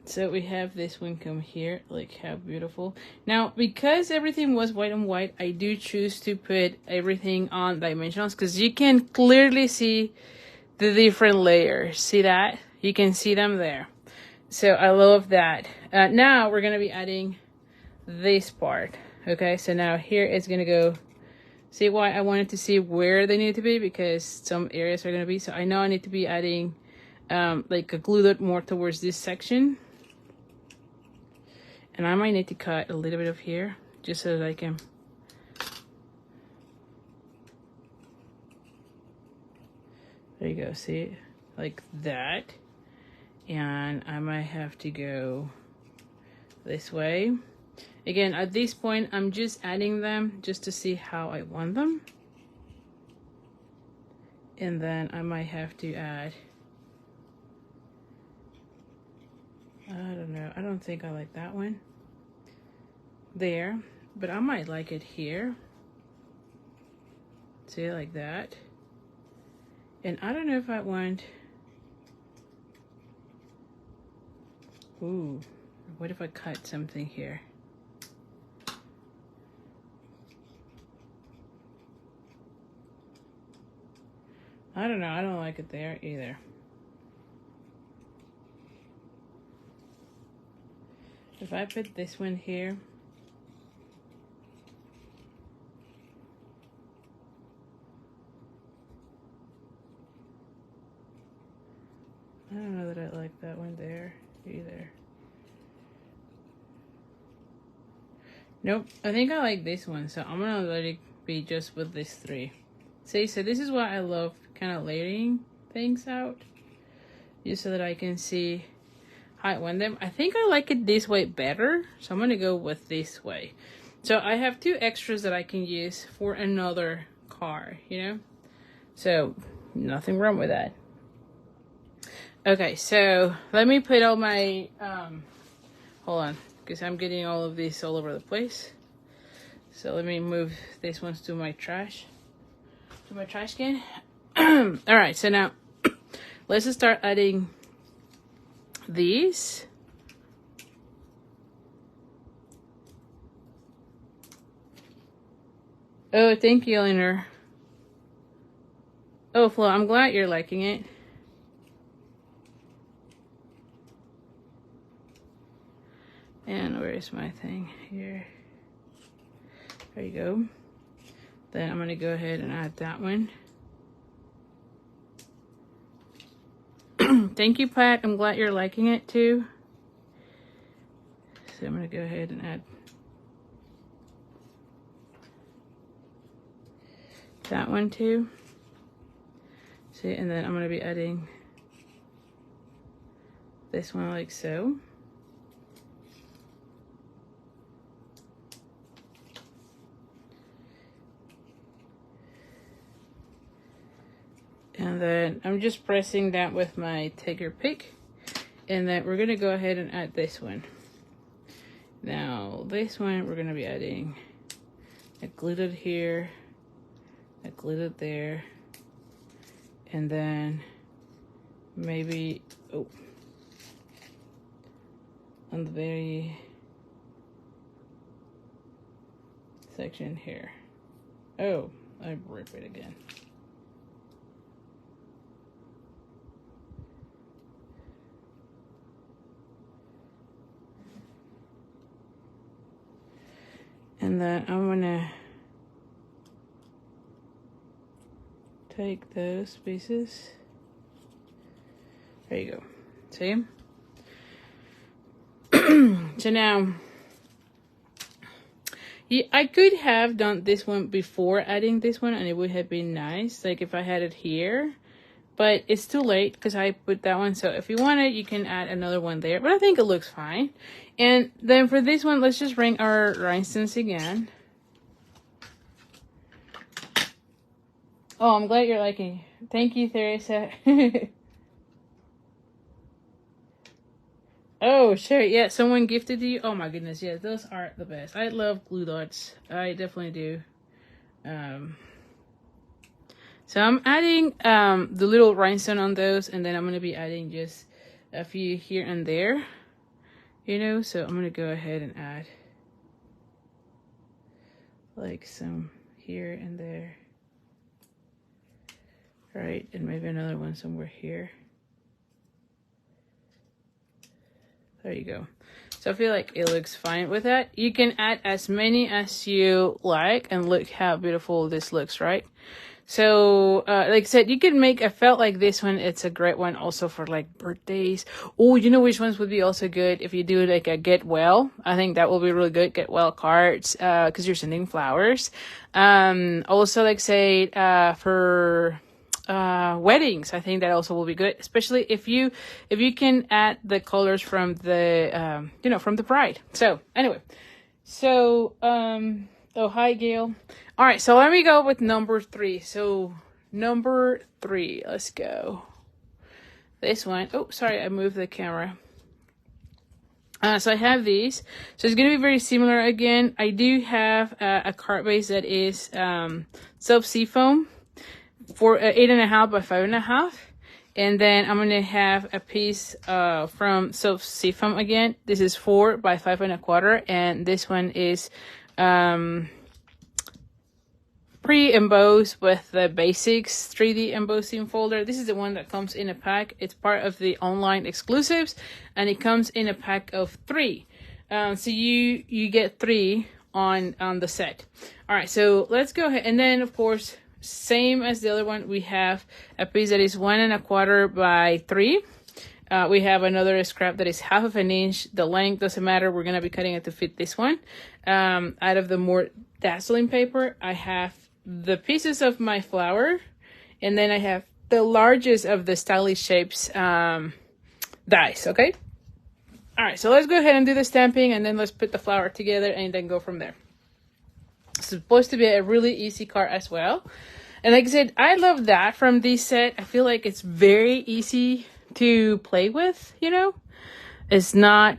So we have this one come here. Look how beautiful. Now, because everything was white on white, I do choose to put everything on dimensionals because you can clearly see the different layers. See that? You can see them there. So I love that. Now we're going to be adding this part. Okay, so now here it's going to go. See why I wanted to see where they need to be, because some areas are going to be. So I know I need to be adding like a glue dot more towards this section. And I might need to cut a little bit of here just so that I can. There you go, see it? Like that. And I might have to go this way. Again, at this point, I'm just adding them just to see how I want them. And then I might have to add, I don't know, I don't think I like that one there, but I might like it here. See, like that. And I don't know if I want, ooh, what if I cut something here? I don't know, I don't like it there either. If I put this one here, I don't know that I like that one there either. Nope, I think I like this one, so I'm gonna let it be just with these three. See, so this is why I love kind of layering things out, just so that I can see how I want them. I think I like it this way better, so I'm gonna go with this way. So I have two extras that I can use for another car, you know? So nothing wrong with that. Okay, so let me put all my, hold on, because I'm getting all of this all over the place. So let me move these ones to my trash can. All right, so now let's just start adding these. Oh, thank you, Eleanor. Oh, Flo, I'm glad you're liking it. And where is my thing? Here. There you go. Then I'm going to go ahead and add that one. Thank you, Pat. I'm glad you're liking it too. So I'm going to go ahead and add that one too. See, and then I'm going to be adding this one like so. And then I'm just pressing that with my Tiger pick. And then we're going to go ahead and add this one. Now, this one we're going to be adding a glue dot here, a glue dot there, and then maybe, oh, on the very section here. Oh, I ripped it again. And then I'm gonna take those pieces. There you go. See? So now, I could have done this one before adding this one, and it would have been nice, like if I had it here. But it's too late because I put that one. So if you want it, you can add another one there. But I think it looks fine. And then for this one, let's just bring our rhinestones again. Oh, I'm glad you're liking it. Thank you, Theresa. Oh, sure. Yeah, someone gifted you. Oh my goodness. Yeah, those are the best. I love glue dots. I definitely do. So I'm adding the little rhinestone on those, and then I'm going to be adding just a few here and there, you know. So I'm going to go ahead and add like some here and there, right? And maybe another one somewhere here. There you go. So I feel like it looks fine with that. You can add as many as you like, and look how beautiful this looks, right? So, like I said, you can make, I felt like this one, it's a great one also for like birthdays. Oh, you know which ones would be also good if you do like a get well. I think that will be really good. Get well cards, cause you're sending flowers. Also like say, for, weddings, I think that also will be good, especially if you can add the colors from the, you know, from the bride. So anyway, so, oh, hi, Gail. All right, so let me go with number 3. So number 3, let's go. This one. Oh, sorry, I moved the camera. So I have these. So it's going to be very similar again. I do have a card base that is soft seafoam for 8.5 by 5.5. And then I'm going to have a piece from soft seafoam again. This is 4 by 5.25. And this one is pre-embossed with the basics 3D embossing folder. This is the one that comes in a pack. It's part of the online exclusives, and it comes in a pack of 3. So you get 3 on the set. All right, so let's go ahead. And then of course, same as the other one, we have a piece that is 1.25 by 3. We have another scrap that is 1/2 inch. The length doesn't matter. We're going to be cutting it to fit this one. Out of the more dazzling paper, I have the pieces of my flower, and then I have the largest of the stylish shapes dies, okay? All right, so let's go ahead and do the stamping, and then let's put the flower together and then go from there. It's supposed to be a really easy card as well. And like I said, I love that from this set. I feel like it's very easy to play with, you know? It's not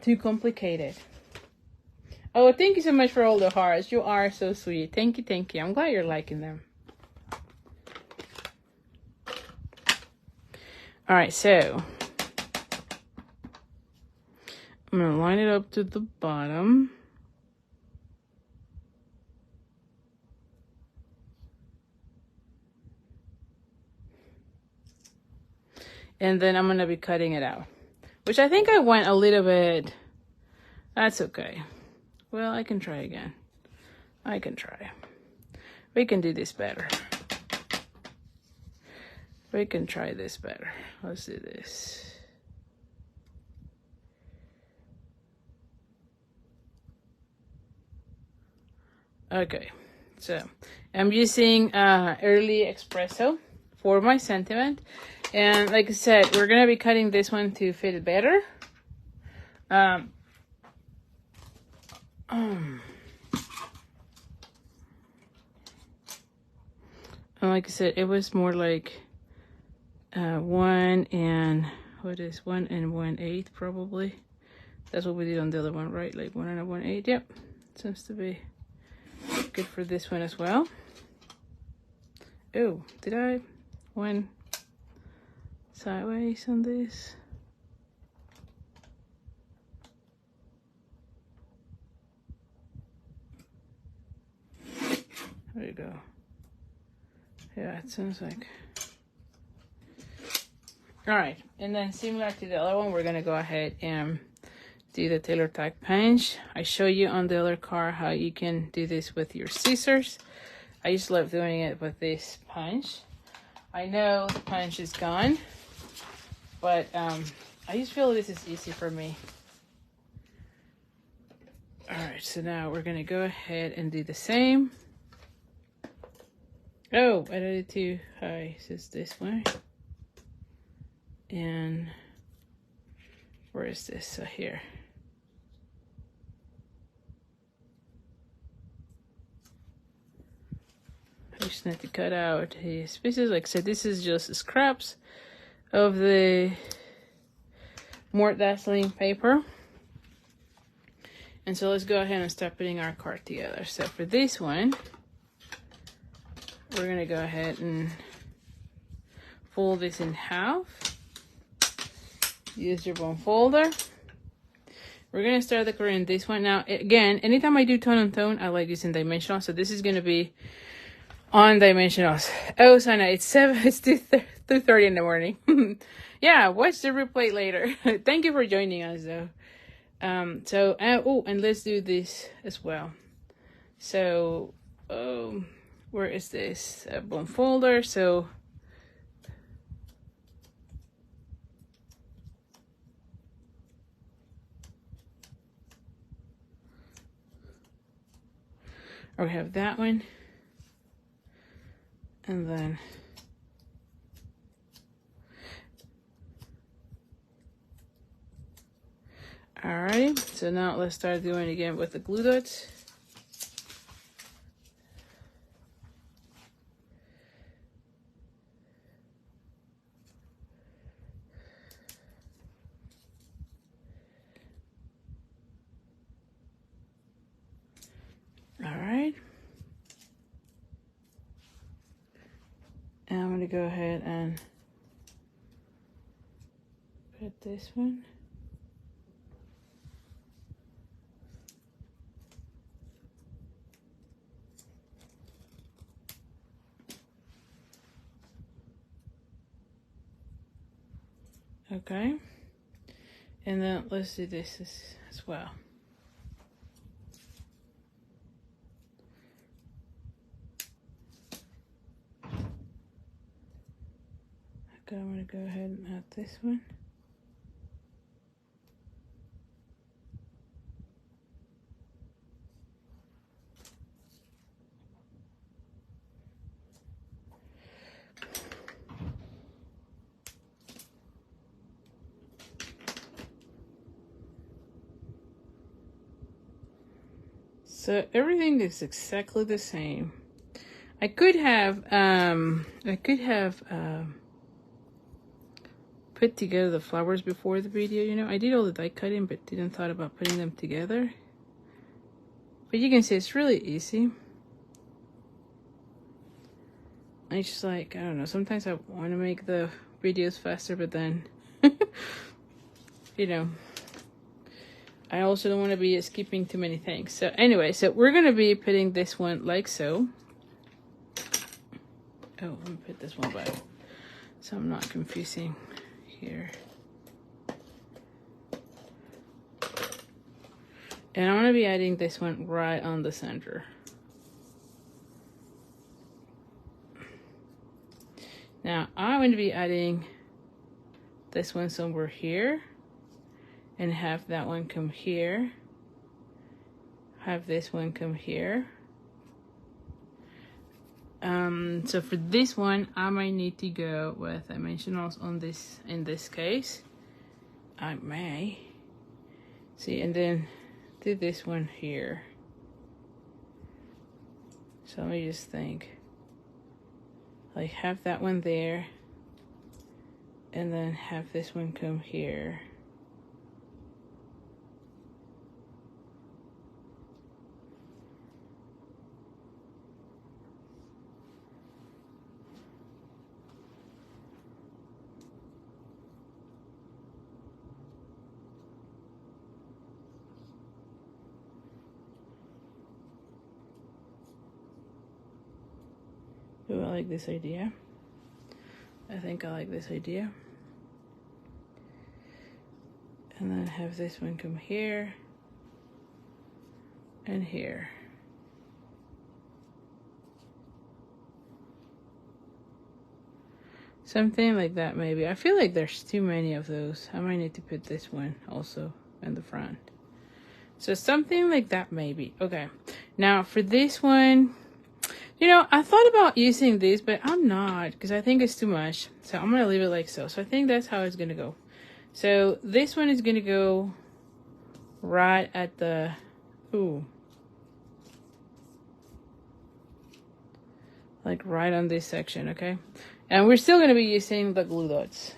too complicated. Oh, thank you so much for all the hearts. You are so sweet. Thank you, thank you. I'm glad you're liking them. All right, so I'm going to line it up to the bottom. And then I'm going to be cutting it out, which I think I went a little bit. That's okay. Well, I can try again. I can try. We can do this better. We can try this better. Let's do this. Okay, so I'm using early espresso for my sentiment. And like I said, we're going to be cutting this one to fit it better. And like I said, it was more like 1 and 1/8 probably. That's what we did on the other one, right? Like 1 1/8. Yep, seems to be good for this one as well. Oh, did I went sideways on this? There you go. Yeah, it sounds like. All right, and then similar to the other one, we're gonna go ahead and do the tailor tack punch. I show you on the other card how you can do this with your scissors. I just love doing it with this punch. I know the punch is gone, but I just feel this is easy for me. All right, so now we're gonna go ahead and do the same. Oh, I did it too high, so it's this way. And where is this? So here. I just need to cut out these pieces. Like I said, this is just scraps of the more dazzling paper. And so let's go ahead and start putting our card together. So for this one, we're gonna go ahead and fold this in half. Use your bone folder. We're gonna start decorating this one. Now, again, anytime I do tone on tone, I like using dimensional. So this is gonna be on dimensionals. Oh, Sana, it's 2:30 in the morning. Yeah, watch the replay later. Thank you for joining us, though. Oh, and let's do this as well. So, where is this bone folder? So, we have that one, and then alright. So now let's start doing it again with the glue dots. Alright. And I'm going to go ahead and put this one. Okay. And then let's do this as well. Okay, I'm going to go ahead and add this one. So everything is exactly the same. I could have put together the flowers before the video, you know. I did all the die cutting, but didn't thought about putting them together. But you can see it's really easy. I just like, I don't know, sometimes I want to make the videos faster, but then, you know, I also don't want to be skipping too many things. So anyway, so we're going to be putting this one like so. Oh, let me put this one back so I'm not confusing here. And I'm going to be adding this one right on the center. Now, I'm going to be adding this one somewhere here. And have that one come here. Have this one come here. So for this one, I might need to go with dimensionals on this, in this case. I may. See, and then do this one here. So let me just think. Like have that one there. And then have this one come here. Ooh, I like this idea. I think I like this idea. And then have this one come here and here. Something like that maybe. I feel like there's too many of those. I might need to put this one also in the front. So something like that maybe. Okay. Now for this one, you know, I thought about using this, but I'm not because I think it's too much. So I'm going to leave it like so. So I think that's how it's going to go. So this one is going to go right at the, like right on this section, okay? And we're still going to be using the glue dots.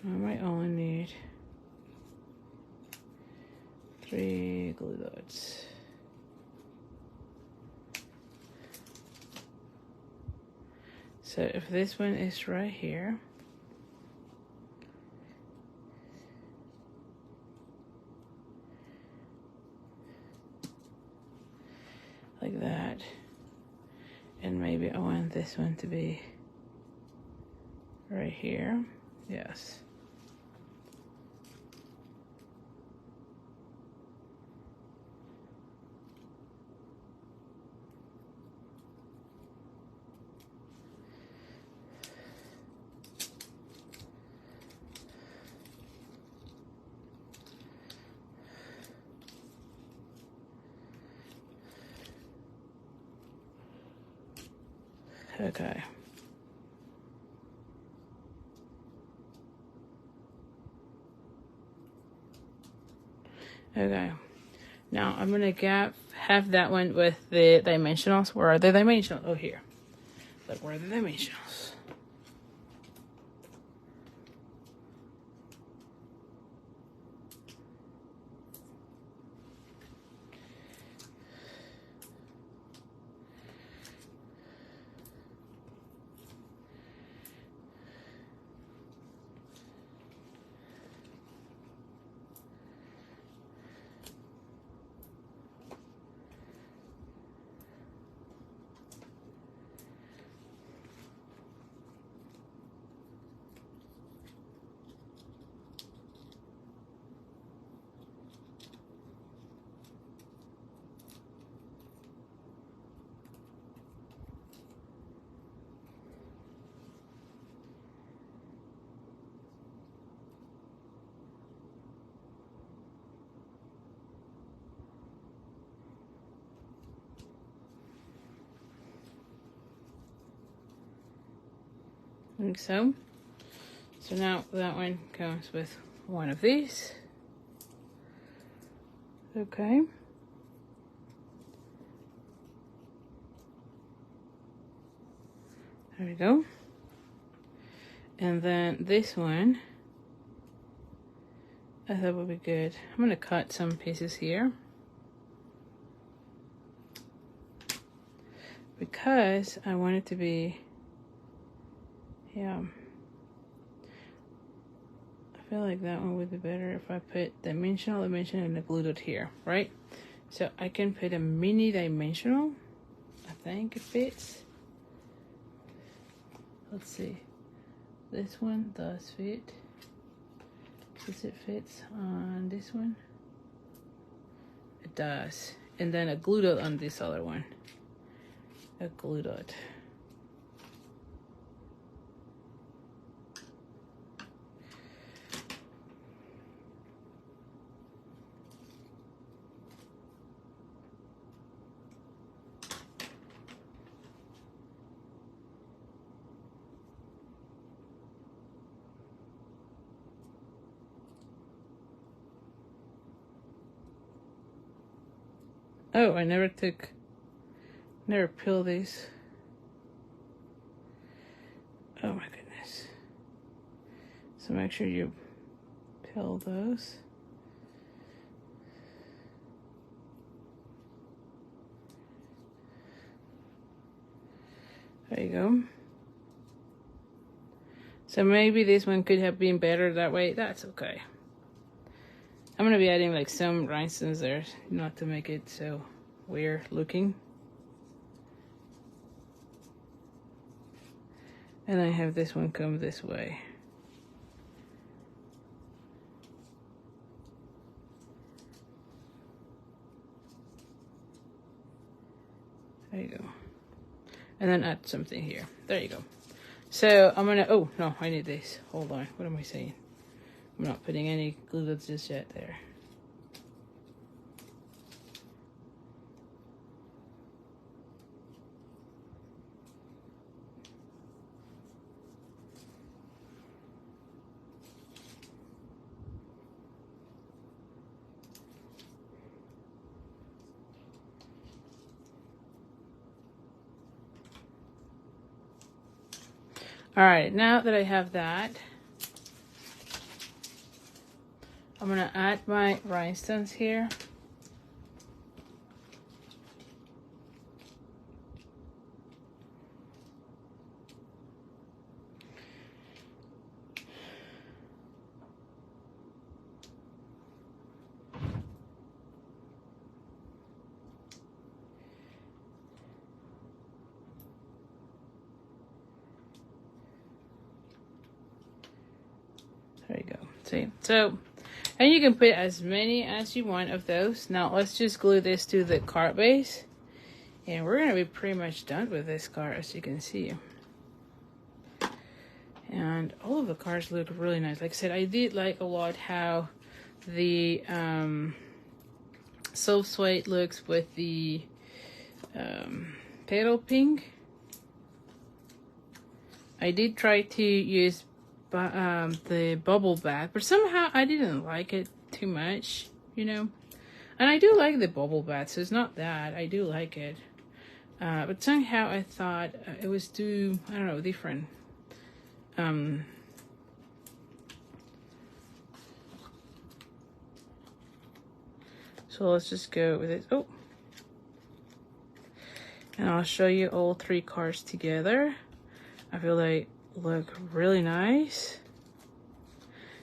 I might only need 3 glue dots. So if this one is right here, like that, and maybe I want this one to be right here. Yes. Okay. Okay. Now I'm gonna have that one with the dimensionals. Where are the dimensionals? Oh, here. Like, where are the dimensionals? Like so. So now that one comes with one of these. Okay. There we go. And then this one, I thought would be good. I'm gonna cut some pieces here, because I want it to be, yeah. I feel like that one would be better if I put dimensional, and a glue dot here, right? So I can put a mini dimensional. I think it fits. Let's see. This one does fit. Does it fit on this one? It does. And then a glue dot on this other one. A glue dot. Oh, I never peeled these. Oh my goodness. So make sure you peel those. There you go. So maybe this one could have been better that way. That's okay. I'm gonna be adding like some rhinestones there, not to make it so weird looking. And I have this one come this way. There you go. And then add something here. There you go. So I'm gonna, oh no, I need this. Hold on, what am I saying? I'm not putting any glue dots just yet there. All right, now that I have that, I'm I'm gonna add my rhinestones here. There you go. See, so, and you can put as many as you want of those. Now let's just glue this to the card base, and we're gonna be pretty much done with this card, as you can see. And all of the cards look really nice. Like I said, I did like a lot how the soft suede looks with the petal pink. I did try to use the bubble bath, but somehow I didn't like it too much, you know. And I do like the bubble bath, so it's not that. I do like it. But somehow I thought it was too, I don't know, different. So let's just go with it. Oh. And I'll show you all three cards together. I feel like look really nice.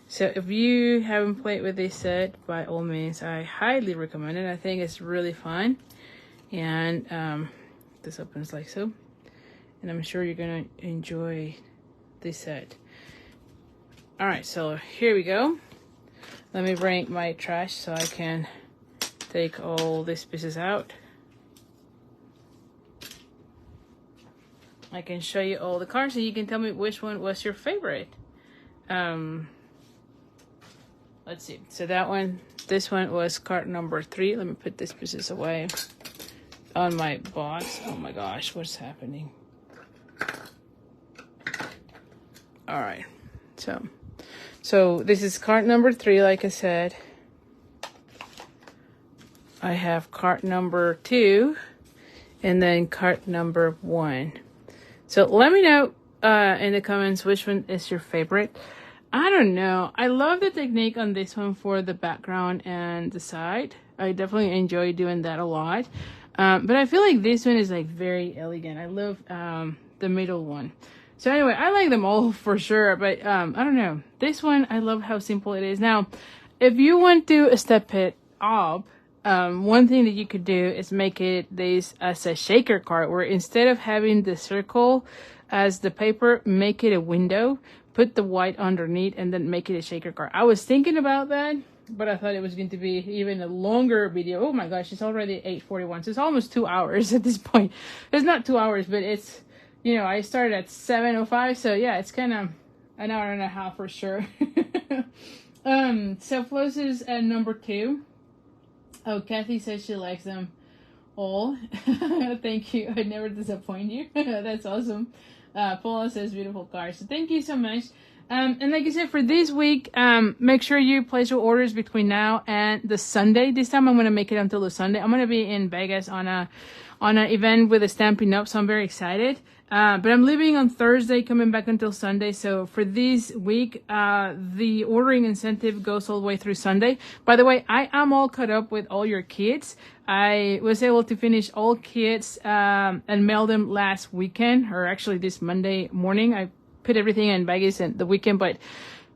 So if you haven't played with this set, by all means, I highly recommend it. I think it's really fun. And this opens like so. And I'm sure you're gonna enjoy this set. All right, so here we go. Let me bring my trash so I can take all these pieces out. I can show you all the cards and you can tell me which one was your favorite. Let's see. So that one, this one was card number 3. Let me put these pieces away on my box. Oh my gosh, what's happening? All right. So this is card number 3, like I said. I have card number 2 and then card number 1. So let me know in the comments which one is your favorite. I don't know. I love the technique on this one for the background and the side. I definitely enjoy doing that a lot. But I feel like this one is like very elegant. I love the middle one. So anyway, I like them all for sure. But I don't know. This one, I love how simple it is. Now, if you want to step it up, one thing that you could do is make it this as a shaker card, where instead of having the circle as the paper, make it a window, put the white underneath, and then make it a shaker card. I was thinking about that, but I thought it was going to be even a longer video. Oh my gosh, it's already 8:41, so it's almost 2 hours at this point. It's not 2 hours, but it's, you know, I started at 7:05, so yeah, it's kind of an hour and a half for sure. So floss is number 2. Oh, Kathy says she likes them all. Thank you. I never disappoint you. That's awesome. Paula says beautiful cards. So thank you so much. And like I said, for this week, make sure you place your orders between now and the Sunday. This time I'm going to make it until the Sunday. I'm going to be in Vegas on an event with a Stampin' Up, so I'm very excited. But I'm leaving on Thursday, coming back until Sunday. So for this week, the ordering incentive goes all the way through Sunday. By the way, I am all caught up with all your kits. I was able to finish all kits and mail them last weekend, or actually this Monday morning. I put everything in Vegas and the weekend, but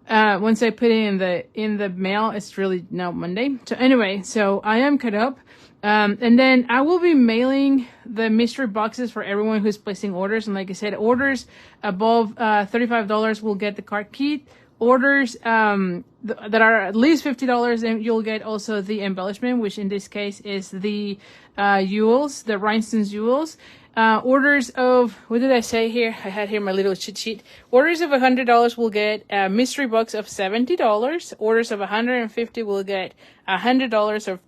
once I put it in the mail, it's really now Monday. So anyway, so I am caught up. And then I will be mailing the mystery boxes for everyone who's placing orders. And like I said, orders above $35 will get the card kit. Orders that are at least $50, and you'll get also the embellishment, which in this case is the jewels, the rhinestones jewels. Orders of, what did I say here? I had here my little cheat sheet. Orders of $100 will get a mystery box of $70. Orders of $150 will get $100 of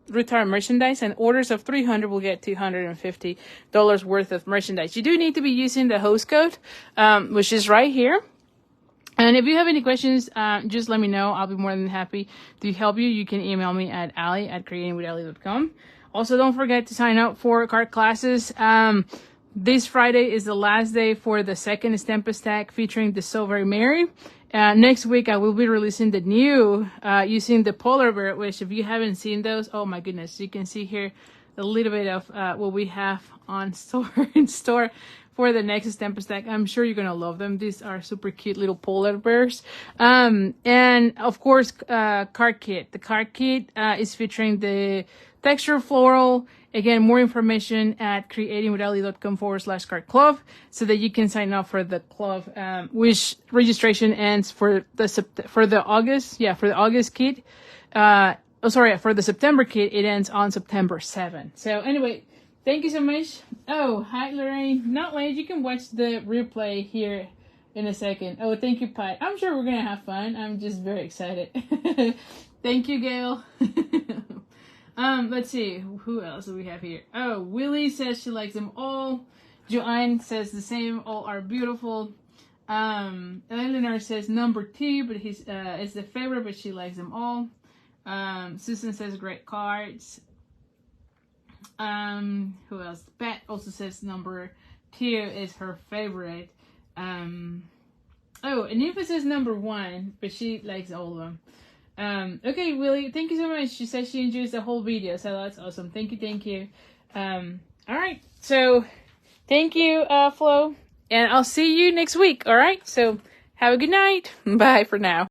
retired merchandise, and orders of $300 will get $250 worth of merchandise. You do need to be using the host code, which is right here. And if you have any questions, just let me know. I'll be more than happy to help you. You can email me at ali@creatingwithali.com. Also, don't forget to sign up for card classes. This Friday is the last day for the second Stampin' Stack featuring the Silver Mary. Next week, I will be releasing the new, using the polar bear, which if you haven't seen those, oh my goodness, you can see here a little bit of what we have on in store for the next Stampin' Stack. I'm sure you're going to love them. These are super cute little polar bears. And of course, card kit. The card kit is featuring the texture floral. Again, more information at creatingwithali.com/card club so that you can sign up for the club, which registration ends for the August kit. For the September kit, it ends on September 7th. So anyway, thank you so much. Oh, hi, Lorraine. Not late. You can watch the replay here in a second. Oh, thank you, Pat. I'm sure we're going to have fun. I'm just very excited. Thank you, Gail. Let's see. Who else do we have here? Oh, Willie says she likes them all. Joanne says the same. All are beautiful. Eleanor says number 2, but he's is the favorite, but she likes them all. Susan says great cards. Who else? Pat also says number 2 is her favorite. Oh, Anifa says number 1, but she likes all of them. Okay, Willie, thank you so much. She says she enjoys the whole video, so that's awesome. Thank you. All right, so thank you, Flo, and I'll see you next week. All right, so have a good night. Bye for now.